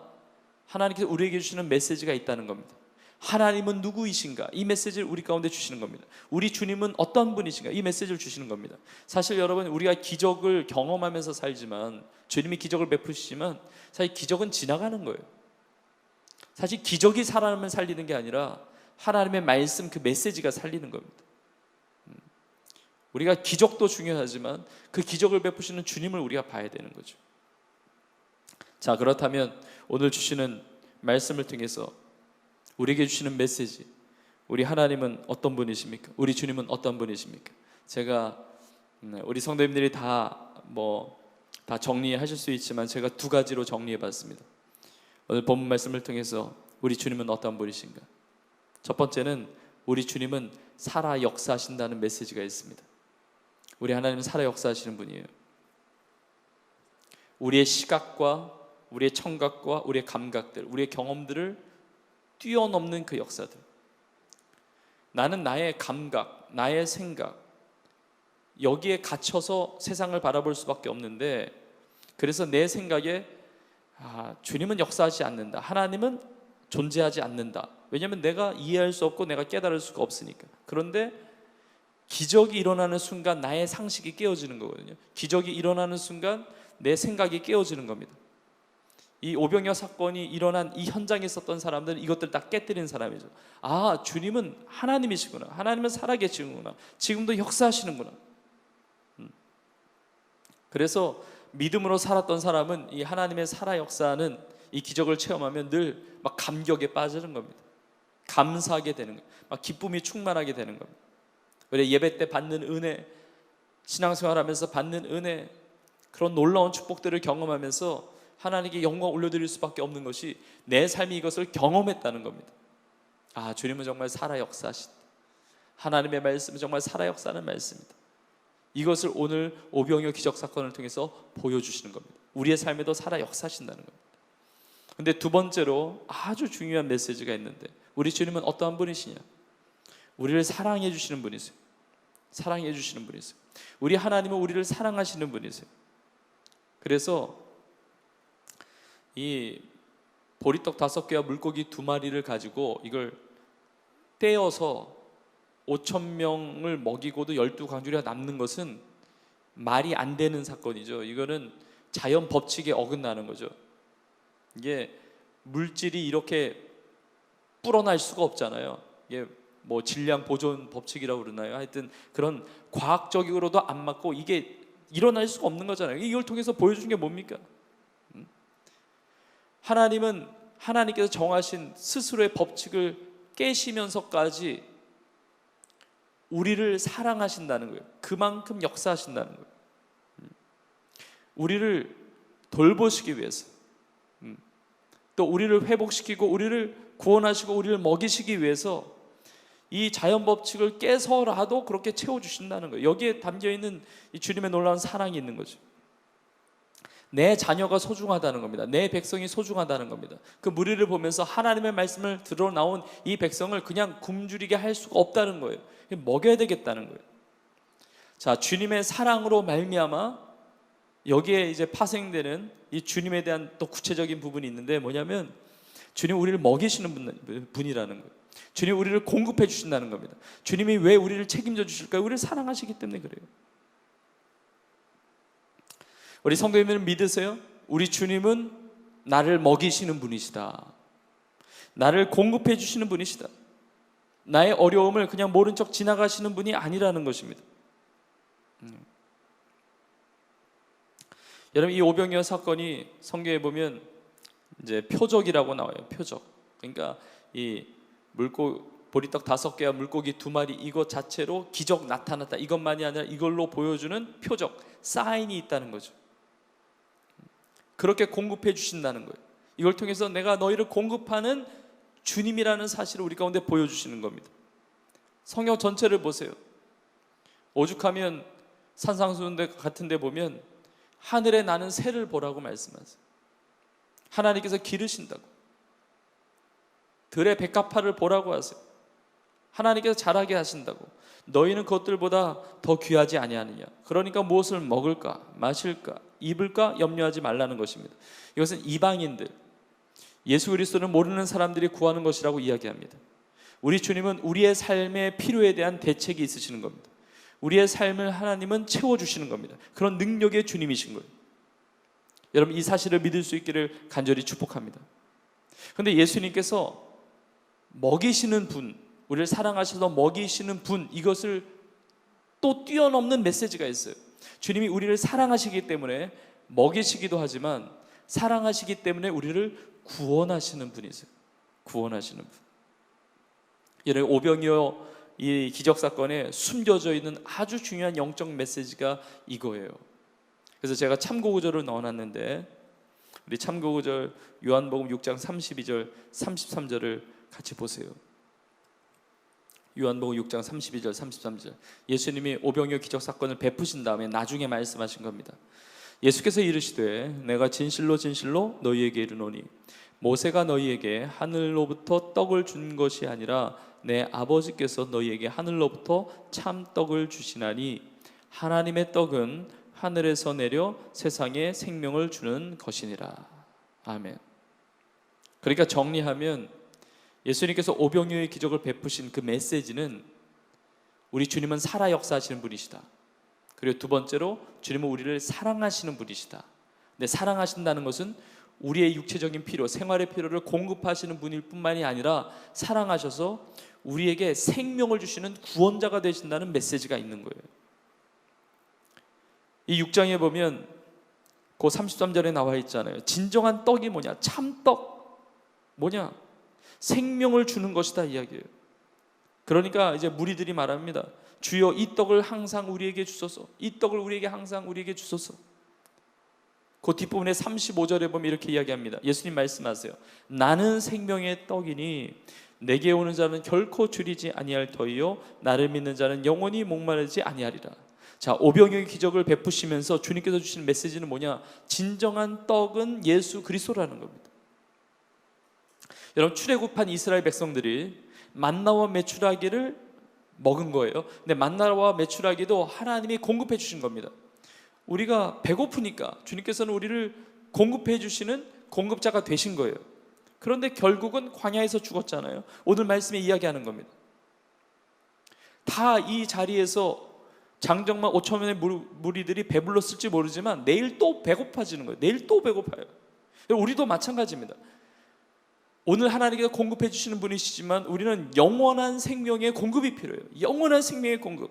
하나님께서 우리에게 주시는 메시지가 있다는 겁니다. 하나님은 누구이신가? 이 메시지를 우리 가운데 주시는 겁니다. 우리 주님은 어떤 분이신가? 이 메시지를 주시는 겁니다. 사실 여러분, 우리가 기적을 경험하면서 살지만, 주님이 기적을 베푸시지만 사실 기적은 지나가는 거예요. 사실 기적이 사람을 살리는 게 아니라 하나님의 말씀 그 메시지가 살리는 겁니다. 우리가 기적도 중요하지만 그 기적을 베푸시는 주님을 우리가 봐야 되는 거죠. 자, 그렇다면 오늘 주시는 말씀을 통해서 우리에게 주시는 메시지, 우리 하나님은 어떤 분이십니까? 우리 주님은 어떤 분이십니까? 제가 우리 성도님들이 다 정리하실 수 있지만 제가 두 가지로 정리해 봤습니다. 오늘 본문 말씀을 통해서 우리 주님은 어떤 분이신가? 첫 번째는 우리 주님은 살아 역사하신다는 메시지가 있습니다. 우리 하나님은 살아 역사하시는 분이에요. 우리의 시각과 우리의 청각과 우리의 감각들, 우리의 경험들을 뛰어넘는 그 역사들. 나는 나의 감각, 나의 생각, 여기에 갇혀서 세상을 바라볼 수밖에 없는데, 그래서 내 생각에 주님은 역사하지 않는다, 하나님은 존재하지 않는다. 왜냐하면 내가 이해할 수 없고 내가 깨달을 수가 없으니까. 그런데 기적이 일어나는 순간 나의 상식이 깨어지는 거거든요. 기적이 일어나는 순간 내 생각이 깨어지는 겁니다. 이 오병이어 사건이 일어난 이 현장에 있었던 사람들은 이것들 다 깨뜨린 사람이죠. 아, 주님은 하나님이시구나, 하나님은 살아계시는구나, 지금도 역사하시는구나. 그래서 믿음으로 살았던 사람은 이 하나님의 살아 역사하는 이 기적을 체험하면 늘 막 감격에 빠지는 겁니다. 감사하게 되는 거예요. 막 기쁨이 충만하게 되는 겁니다. 우리 예배 때 받는 은혜, 신앙생활하면서 받는 은혜, 그런 놀라운 축복들을 경험하면서 하나님께 영광 올려드릴 수밖에 없는 것이 내 삶이 이것을 경험했다는 겁니다. 아, 주님은 정말 살아 역사하신다, 하나님의 말씀은 정말 살아 역사하는 말씀이다. 이것을 오늘 오병이어 기적 사건을 통해서 보여주시는 겁니다. 우리의 삶에도 살아 역사하신다는 겁니다. 근데 두 번째로 아주 중요한 메시지가 있는데, 우리 주님은 어떠한 분이시냐? 우리를 사랑해 주시는 분이세요. 사랑해 주시는 분이세요. 우리 하나님은 우리를 사랑하시는 분이세요. 그래서 이 보리떡 5개와 물고기 2마리를 가지고 이걸 떼어서 5,000명을 먹이고도 12광주리가 남는 것은 말이 안 되는 사건이죠. 이거는 자연 법칙에 어긋나는 거죠. 이게 물질이 이렇게 불어날 수가 없잖아요. 이게 뭐 질량 보존 법칙이라고 그러나요? 하여튼 그런 과학적으로도 안 맞고 이게 일어날 수가 없는 거잖아요. 이걸 통해서 보여준 게 뭡니까? 하나님은 하나님께서 정하신 스스로의 법칙을 깨시면서까지 우리를 사랑하신다는 거예요. 그만큼 역사하신다는 거예요. 우리를 돌보시기 위해서, 또 우리를 회복시키고 우리를 구원하시고 우리를 먹이시기 위해서 이 자연 법칙을 깨서라도 그렇게 채워주신다는 거예요. 여기에 담겨있는 이 주님의 놀라운 사랑이 있는 거죠. 내 자녀가 소중하다는 겁니다. 내 백성이 소중하다는 겁니다. 그 무리를 보면서 하나님의 말씀을 들어 나온 이 백성을 그냥 굶주리게 할 수가 없다는 거예요. 먹여야 되겠다는 거예요. 자, 주님의 사랑으로 말미암아 여기에 이제 파생되는 이 주님에 대한 또 구체적인 부분이 있는데, 뭐냐면 주님 우리를 먹이시는 분이라는 거예요. 주님 우리를 공급해 주신다는 겁니다. 주님이 왜 우리를 책임져 주실까요? 우리를 사랑하시기 때문에 그래요. 우리 성도님들 믿으세요? 우리 주님은 나를 먹이시는 분이시다, 나를 공급해 주시는 분이시다. 나의 어려움을 그냥 모른 척 지나가시는 분이 아니라는 것입니다. 여러분, 이 오병이어 사건이 성경에 보면 이제 표적이라고 나와요. 표적. 그러니까 이 보리떡 5개와 물고기 2마리 이것 자체로 기적 나타났다, 이것만이 아니라 이걸로 보여주는 표적, 사인이 있다는 거죠. 그렇게 공급해 주신다는 거예요. 이걸 통해서 내가 너희를 공급하는 주님이라는 사실을 우리 가운데 보여주시는 겁니다. 성경 전체를 보세요. 오죽하면 산상수훈 같은 데 보면 하늘에 나는 새를 보라고 말씀하세요. 하나님께서 기르신다고. 들의 백합화를 보라고 하세요. 하나님께서 자라게 하신다고. 너희는 그것들보다 더 귀하지 아니하느냐. 그러니까 무엇을 먹을까, 마실까, 입을까 염려하지 말라는 것입니다. 이것은 이방인들, 예수 그리스도를 모르는 사람들이 구하는 것이라고 이야기합니다. 우리 주님은 우리의 삶의 필요에 대한 대책이 있으시는 겁니다. 우리의 삶을 하나님은 채워주시는 겁니다. 그런 능력의 주님이신 거예요. 여러분, 이 사실을 믿을 수 있기를 간절히 축복합니다. 그런데 예수님께서 먹이시는 분, 우리를 사랑하셔서 먹이시는 분, 이것을 또 뛰어넘는 메시지가 있어요. 주님이 우리를 사랑하시기 때문에 먹이시기도 하지만 사랑하시기 때문에 우리를 구원하시는 분이세요. 구원하시는 분. 이런 오병이어 이 기적 사건에 숨겨져 있는 아주 중요한 영적 메시지가 이거예요. 그래서 제가 참고 구절을 넣어놨는데, 우리 참고 구절 요한복음 6장 32절 33절을 같이 보세요. 요한복음 6장 32절 33절. 예수님이 오병이어 기적 사건을 베푸신 다음에 나중에 말씀하신 겁니다. 예수께서 이르시되 내가 진실로 진실로 너희에게 이르노니 모세가 너희에게 하늘로부터 떡을 준 것이 아니라 내 아버지께서 너희에게 하늘로부터 참 떡을 주시나니 하나님의 떡은 하늘에서 내려 세상에 생명을 주는 것이니라. 아멘. 그러니까 정리하면 예수님께서 오병이어의 기적을 베푸신 그 메시지는 우리 주님은 살아 역사하시는 분이시다. 그리고 두 번째로 주님은 우리를 사랑하시는 분이시다. 근데 사랑하신다는 것은 우리의 육체적인 필요, 생활의 필요를 공급하시는 분일 뿐만이 아니라 사랑하셔서 우리에게 생명을 주시는 구원자가 되신다는 메시지가 있는 거예요. 이 6장에 보면 그 33절에 나와 있잖아요. 진정한 떡이 뭐냐? 참떡 뭐냐? 생명을 주는 것이다 이야기예요. 그러니까 이제 무리들이 말합니다. 주여 이 떡을 항상 우리에게 주소서. 이 떡을 우리에게 항상 우리에게 주소서. 그 뒷부분에 35절에 보면 이렇게 이야기합니다. 예수님 말씀하세요. 나는 생명의 떡이니 내게 오는 자는 결코 줄이지 아니할 터이요 나를 믿는 자는 영원히 목마르지 아니하리라. 자, 오병이어의 기적을 베푸시면서 주님께서 주시는 메시지는 뭐냐? 진정한 떡은 예수 그리스도라는 겁니다. 여러분, 출애굽한 이스라엘 백성들이 만나와 메추라기를 먹은 거예요. 근데 만나와 메추라기도 하나님이 공급해 주신 겁니다. 우리가 배고프니까 주님께서는 우리를 공급해 주시는 공급자가 되신 거예요. 그런데 결국은 광야에서 죽었잖아요. 오늘 말씀에 이야기하는 겁니다. 다 이 자리에서 장정만 5천명의 무리들이 배불렀을지 모르지만 내일 또 배고파지는 거예요. 내일 또 배고파요. 우리도 마찬가지입니다. 오늘 하나님께서 공급해 주시는 분이시지만 우리는 영원한 생명의 공급이 필요해요. 영원한 생명의 공급.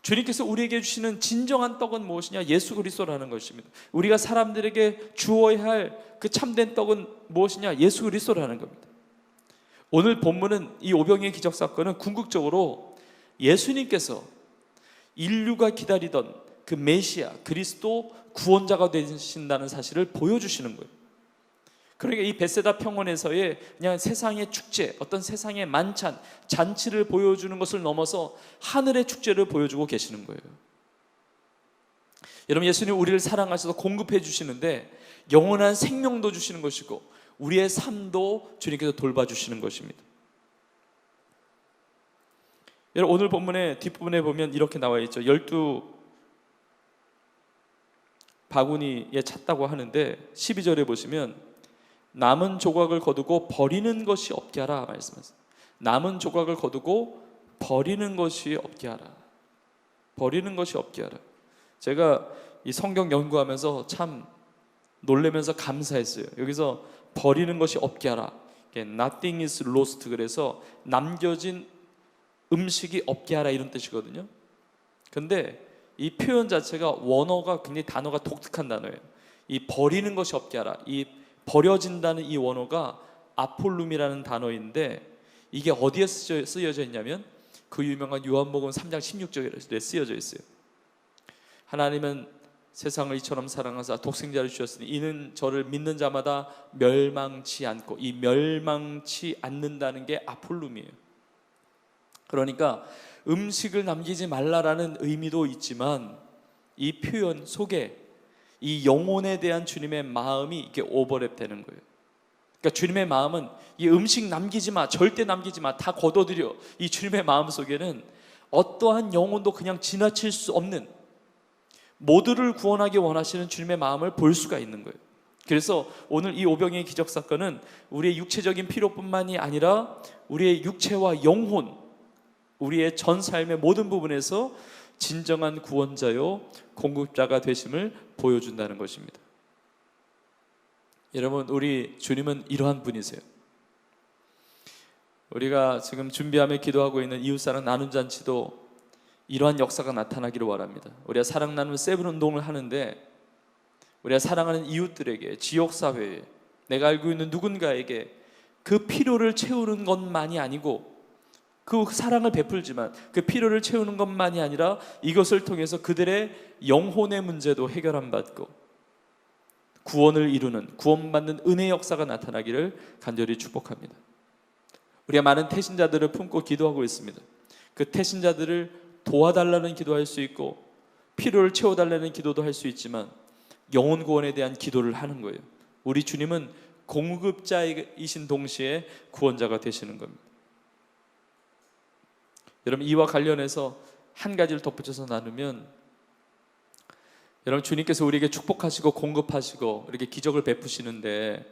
주님께서 우리에게 주시는 진정한 떡은 무엇이냐? 예수 그리스도라는 것입니다. 우리가 사람들에게 주어야 할 그 참된 떡은 무엇이냐? 예수 그리스도라는 겁니다. 오늘 본문은 이 오병이어의 기적 사건은 궁극적으로 예수님께서 인류가 기다리던 그 메시아 그리스도 구원자가 되신다는 사실을 보여주시는 거예요. 그러니까 이 베세다 평원에서의 그냥 세상의 축제, 어떤 세상의 만찬, 잔치를 보여주는 것을 넘어서 하늘의 축제를 보여주고 계시는 거예요. 여러분, 예수님 우리를 사랑하셔서 공급해 주시는데 영원한 생명도 주시는 것이고 우리의 삶도 주님께서 돌봐주시는 것입니다. 여러분, 오늘 본문의 뒷부분에 보면 이렇게 나와 있죠. 12 바구니에 찼다고 하는데 12절에 보시면 남은 조각을 거두고 버리는 것이 없게 하라 말씀하세요. 남은 조각을 거두고 버리는 것이 없게 하라. 버리는 것이 없게 하라. 제가 이 성경 연구하면서 참 놀라면서 감사했어요. 여기서 버리는 것이 없게 하라. Nothing is lost. 그래서 남겨진 음식이 없게 하라 이런 뜻이거든요. 근데 이 표현 자체가 원어가 굉장히 단어가 독특한 단어예요. 이 버리는 것이 없게 하라. 이 버려진다는 이 원어가 아폴룸이라는 단어인데 이게 어디에 쓰여져 있냐면 그 유명한 요한복음 3장 16절에 쓰여져 있어요. 하나님은 세상을 이처럼 사랑하사 독생자를 주셨으니 이는 저를 믿는 자마다 멸망치 않고, 이 멸망치 않는다는 게 아폴룸이에요. 그러니까 음식을 남기지 말라라는 의미도 있지만 이 표현 속에 이 영혼에 대한 주님의 마음이 이렇게 오버랩 되는 거예요. 그러니까 주님의 마음은 이 음식 남기지 마, 절대 남기지 마, 다 걷어들여. 이 주님의 마음 속에는 어떠한 영혼도 그냥 지나칠 수 없는, 모두를 구원하기 원하시는 주님의 마음을 볼 수가 있는 거예요. 그래서 오늘 이 오병이어의 기적 사건은 우리의 육체적인 필요뿐만이 아니라 우리의 육체와 영혼, 우리의 전 삶의 모든 부분에서 진정한 구원자요 공급자가 되심을 보여준다는 것입니다. 여러분, 우리 주님은 이러한 분이세요. 우리가 지금 준비하며 기도하고 있는 이웃사랑 나눔 잔치도 이러한 역사가 나타나기를 원합니다. 우리가 사랑 나눔 세븐 운동을 하는데 우리가 사랑하는 이웃들에게, 지역사회에, 내가 알고 있는 누군가에게 그 필요를 채우는 것만이 아니고, 그 사랑을 베풀지만 그 필요를 채우는 것만이 아니라 이것을 통해서 그들의 영혼의 문제도 해결함 받고 구원을 이루는, 구원받는 은혜의 역사가 나타나기를 간절히 축복합니다. 우리가 많은 태신자들을 품고 기도하고 있습니다. 그 태신자들을 도와달라는 기도할 수 있고 필요를 채워달라는 기도도 할 수 있지만 영혼 구원에 대한 기도를 하는 거예요. 우리 주님은 공급자이신 동시에 구원자가 되시는 겁니다. 여러분, 이와 관련해서 한 가지를 덧붙여서 나누면, 여러분, 주님께서 우리에게 축복하시고 공급하시고 이렇게 기적을 베푸시는데,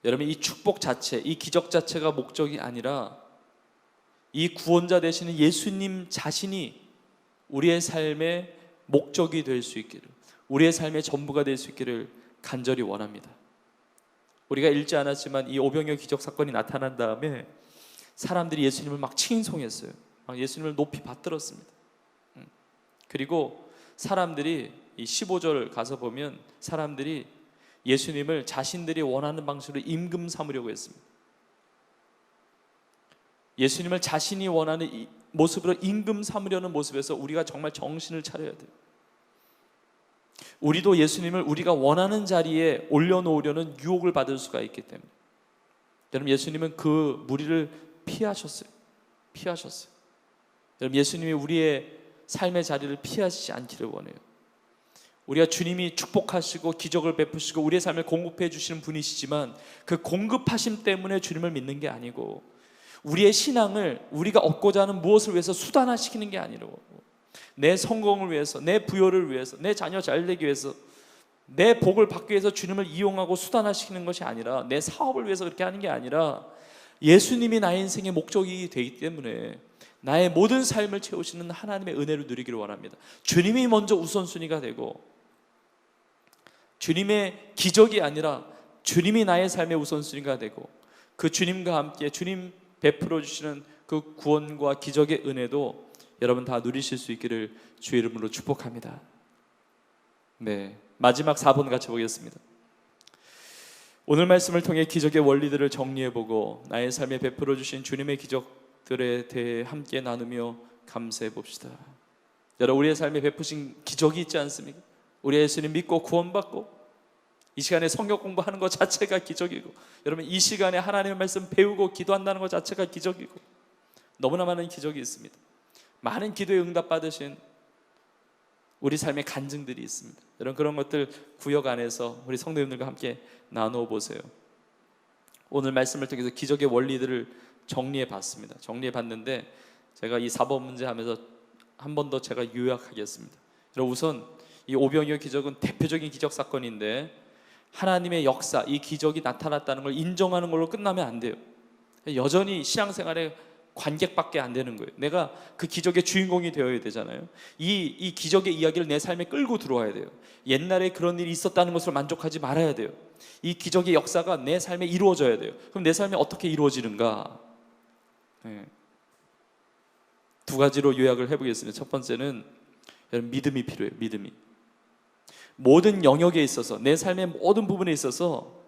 여러분, 이 축복 자체, 이 기적 자체가 목적이 아니라 이 구원자 되시는 예수님 자신이 우리의 삶의 목적이 될 수 있기를, 우리의 삶의 전부가 될 수 있기를 간절히 원합니다. 우리가 읽지 않았지만 이 오병이어 기적 사건이 나타난 다음에 사람들이 예수님을 막 칭송했어요. 막 예수님을 높이 받들었습니다. 그리고 사람들이 이 15절 가서 보면 사람들이 예수님을 자신들이 원하는 방식으로 임금 삼으려고 했습니다. 예수님을 자신이 원하는 모습으로 임금 삼으려는 모습에서 우리가 정말 정신을 차려야 돼요. 우리도 예수님을 우리가 원하는 자리에 올려놓으려는 유혹을 받을 수가 있기 때문에, 여러분, 예수님은 그 무리를 피하셨어요. 여러분, 예수님이 우리의 삶의 자리를 피하시지 않기를 원해요. 우리가 주님이 축복하시고 기적을 베푸시고 우리의 삶을 공급해 주시는 분이시지만 그 공급하심 때문에 주님을 믿는 게 아니고, 우리의 신앙을 우리가 얻고자 하는 무엇을 위해서 수단화시키는 게 아니고, 내 성공을 위해서, 내 부여를 위해서, 내 자녀 잘되기 위해서, 내 복을 받기 위해서 주님을 이용하고 수단화시키는 것이 아니라, 내 사업을 위해서 그렇게 하는 게 아니라 예수님이 나의 인생의 목적이 되기 때문에 나의 모든 삶을 채우시는 하나님의 은혜를 누리기를 원합니다. 주님이 먼저 우선순위가 되고, 주님의 기적이 아니라 주님이 나의 삶의 우선순위가 되고, 그 주님과 함께 주님 베풀어 주시는 그 구원과 기적의 은혜도 여러분 다 누리실 수 있기를 주의 이름으로 축복합니다. 네, 마지막 4번 같이 보겠습니다. 오늘 말씀을 통해 기적의 원리들을 정리해보고 나의 삶에 베풀어 주신 주님의 기적들에 대해 함께 나누며 감사해 봅시다. 여러분, 우리의 삶에 베푸신 기적이 있지 않습니까? 우리 예수님 믿고 구원받고 이 시간에 성경 공부하는 것 자체가 기적이고, 여러분, 이 시간에 하나님의 말씀 배우고 기도한다는 것 자체가 기적이고, 너무나 많은 기적이 있습니다. 많은 기도에 응답받으신 우리 삶의 간증들이 있습니다. 여러분, 그런 것들 구역 안에서 우리 성도님들과 함께 나누어 보세요. 오늘 말씀을 통해서 기적의 원리들을 정리해 봤습니다. 정리해 봤는데 제가 이 4번 문제 하면서 한 번 더 제가 요약하겠습니다. 여러분, 우선 이 오병이어 기적은 대표적인 기적 사건인데 하나님의 역사, 이 기적이 나타났다는 걸 인정하는 걸로 끝나면 안 돼요. 여전히 신앙생활에 관객밖에 안 되는 거예요. 내가 그 기적의 주인공이 되어야 되잖아요. 이 기적의 이야기를 내 삶에 끌고 들어와야 돼요. 옛날에 그런 일이 있었다는 것으로 만족하지 말아야 돼요. 이 기적의 역사가 내 삶에 이루어져야 돼요. 그럼 내 삶에 어떻게 이루어지는가? 네. 두 가지로 요약을 해보겠습니다. 첫 번째는 여러분, 믿음이 필요해요. 믿음이. 모든 영역에 있어서, 내 삶의 모든 부분에 있어서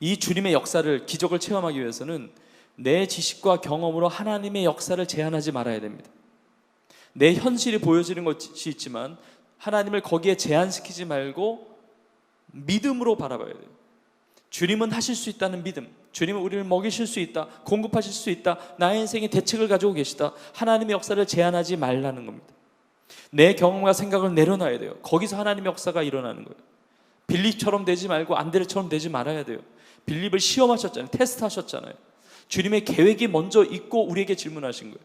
이 주님의 역사를, 기적을 체험하기 위해서는 내 지식과 경험으로 하나님의 역사를 제한하지 말아야 됩니다. 내 현실이 보여지는 것이 있지만 하나님을 거기에 제한시키지 말고 믿음으로 바라봐야 돼요. 주님은 하실 수 있다는 믿음, 주님은 우리를 먹이실 수 있다, 공급하실 수 있다, 나의 인생에 대책을 가지고 계시다, 하나님의 역사를 제한하지 말라는 겁니다. 내 경험과 생각을 내려놔야 돼요. 거기서 하나님의 역사가 일어나는 거예요. 빌립처럼 되지 말고 안드레처럼 되지 말아야 돼요. 빌립을 시험하셨잖아요. 테스트하셨잖아요. 주님의 계획이 먼저 있고 우리에게 질문하신 거예요.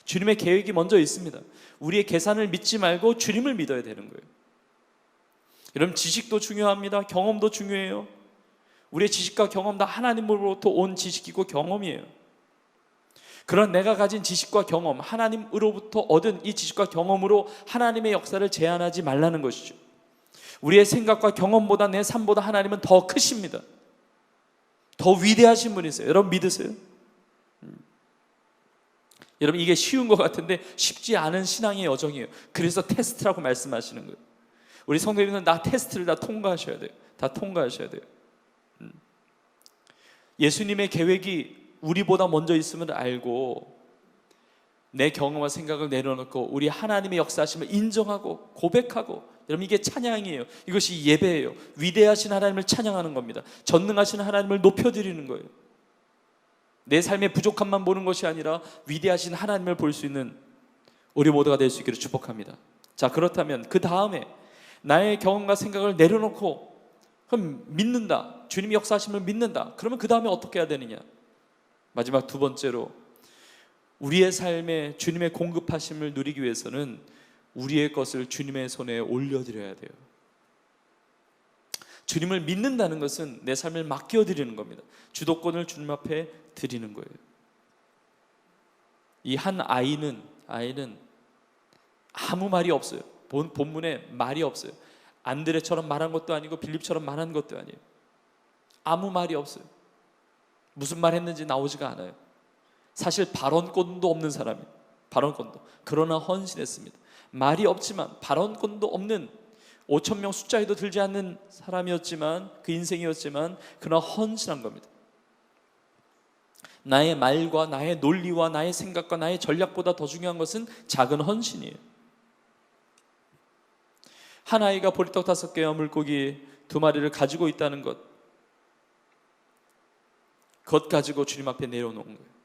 주님의 계획이 먼저 있습니다. 우리의 계산을 믿지 말고 주님을 믿어야 되는 거예요. 여러분, 지식도 중요합니다. 경험도 중요해요. 우리의 지식과 경험 다 하나님으로부터 온 지식이고 경험이에요. 그런 내가 가진 지식과 경험, 하나님으로부터 얻은 이 지식과 경험으로 하나님의 역사를 제한하지 말라는 것이죠. 우리의 생각과 경험보다, 내 삶보다 하나님은 더 크십니다. 더 위대하신 분이세요. 여러분 믿으세요? 여러분 이게 쉬운 것 같은데 쉽지 않은 신앙의 여정이에요. 그래서 테스트라고 말씀하시는 거예요. 우리 성도님들은 다 테스트를 다 통과하셔야 돼요. 다 통과하셔야 돼요. 예수님의 계획이 우리보다 먼저 있음을 알고 내 경험과 생각을 내려놓고 우리 하나님의 역사하심을 인정하고 고백하고, 여러분 이게 찬양이에요. 이것이 예배예요. 위대하신 하나님을 찬양하는 겁니다. 전능하신 하나님을 높여드리는 거예요. 내 삶의 부족함만 보는 것이 아니라 위대하신 하나님을 볼 수 있는 우리 모두가 될 수 있기를 축복합니다. 자, 그렇다면 그 다음에 나의 경험과 생각을 내려놓고 그럼 믿는다, 주님이 역사하심을 믿는다. 그러면 그 다음에 어떻게 해야 되느냐? 마지막 두 번째로, 우리의 삶에 주님의 공급하심을 누리기 위해서는 우리의 것을 주님의 손에 올려드려야 돼요. 주님을 믿는다는 것은 내 삶을 맡겨드리는 겁니다. 주도권을 주님 앞에 드리는 거예요. 이 한 아이는 아무 말이 없어요. 본문에 말이 없어요. 안드레처럼 말한 것도 아니고 빌립처럼 말한 것도 아니에요. 아무 말이 없어요. 무슨 말 했는지 나오지가 않아요. 사실 발언권도 없는 사람이에요. 발언권도. 그러나 헌신했습니다. 말이 없지만 발언권도 없는 5,000명 숫자에도 들지 않는 사람이었지만, 그 인생이었지만 그러나 헌신한 겁니다. 나의 말과 나의 논리와 나의 생각과 나의 전략보다 더 중요한 것은 작은 헌신이에요. 한 아이가 보리떡 5개와 물고기 2마리를 가지고 있다는 것, 그것 가지고 주님 앞에 내려놓은 거예요.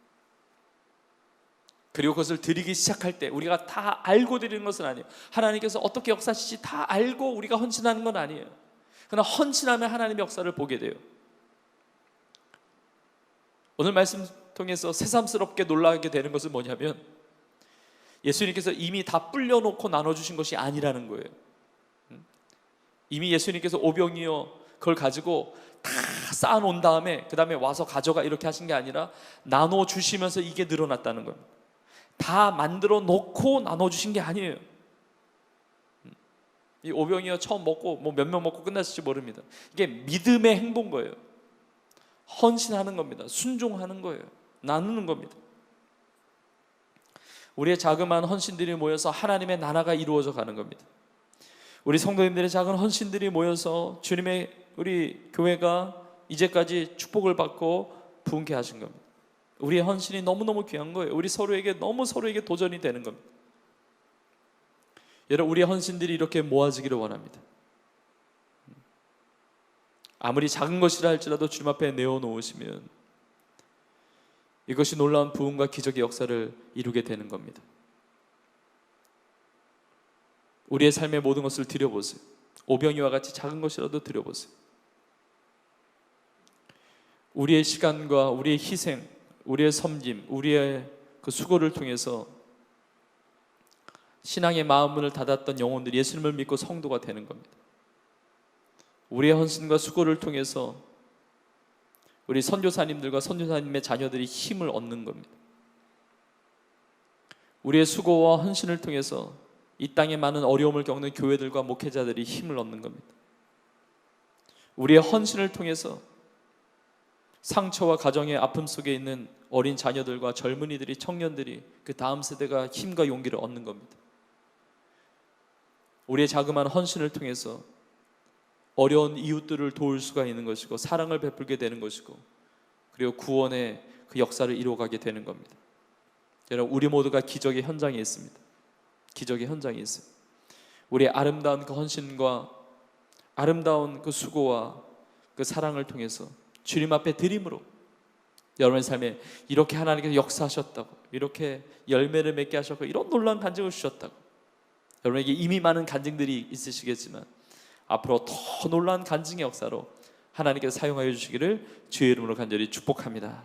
그리고 그것을 드리기 시작할 때 우리가 다 알고 드리는 것은 아니에요. 하나님께서 어떻게 역사하실지 다 알고 우리가 헌신하는 건 아니에요. 그러나 헌신하면 하나님의 역사를 보게 돼요. 오늘 말씀 통해서 새삼스럽게 놀라게 되는 것은 뭐냐면, 예수님께서 이미 다 불려놓고 나눠주신 것이 아니라는 거예요. 이미 예수님께서 오병이어 그걸 가지고 다 쌓아놓은 다음에 그 다음에 와서 가져가 이렇게 하신 게 아니라 나눠주시면서 이게 늘어났다는 겁니다. 다 만들어 놓고 나눠주신 게 아니에요. 이 오병이어 처음 먹고 뭐 몇 명 먹고 끝났을지 모릅니다. 이게 믿음의 행보인 거예요. 헌신하는 겁니다. 순종하는 거예요. 나누는 겁니다. 우리의 자그마한 헌신들이 모여서 하나님의 나라가 이루어져 가는 겁니다. 우리 성도님들의 작은 헌신들이 모여서 주님의 우리 교회가 이제까지 축복을 받고 부흥케 하신 겁니다. 우리의 헌신이 너무너무 귀한 거예요. 우리 서로에게 도전이 되는 겁니다. 여러분, 우리의 헌신들이 이렇게 모아지기를 원합니다. 아무리 작은 것이라 할지라도 주님 앞에 내어놓으시면 이것이 놀라운 부흥과 기적의 역사를 이루게 되는 겁니다. 우리의 삶의 모든 것을 드려보세요. 오병이와 같이 작은 것이라도 드려보세요. 우리의 시간과 우리의 희생, 우리의 섬김, 우리의 그 수고를 통해서 신앙의 마음문을 닫았던 영혼들이 예수님을 믿고 성도가 되는 겁니다. 우리의 헌신과 수고를 통해서 우리 선교사님들과 선교사님의 자녀들이 힘을 얻는 겁니다. 우리의 수고와 헌신을 통해서 이 땅에 많은 어려움을 겪는 교회들과 목회자들이 힘을 얻는 겁니다. 우리의 헌신을 통해서 상처와 가정의 아픔 속에 있는 어린 자녀들과 젊은이들이, 청년들이, 그 다음 세대가 힘과 용기를 얻는 겁니다. 우리의 자그마한 헌신을 통해서 어려운 이웃들을 도울 수가 있는 것이고, 사랑을 베풀게 되는 것이고, 그리고 구원의 그 역사를 이루어가게 되는 겁니다. 여러분, 우리 모두가 기적의 현장에 있습니다. 기적의 현장에 있어요. 우리의 아름다운 그 헌신과 아름다운 그 수고와 그 사랑을 통해서 주님 앞에 드림으로 여러분의 삶에 이렇게 하나님께서 역사하셨다고, 이렇게 열매를 맺게 하셨고, 이런 놀라운 간증을 주셨다고, 여러분에게 이미 많은 간증들이 있으시겠지만 앞으로 더 놀라운 간증의 역사로 하나님께서 사용하여 주시기를 주의 이름으로 간절히 축복합니다.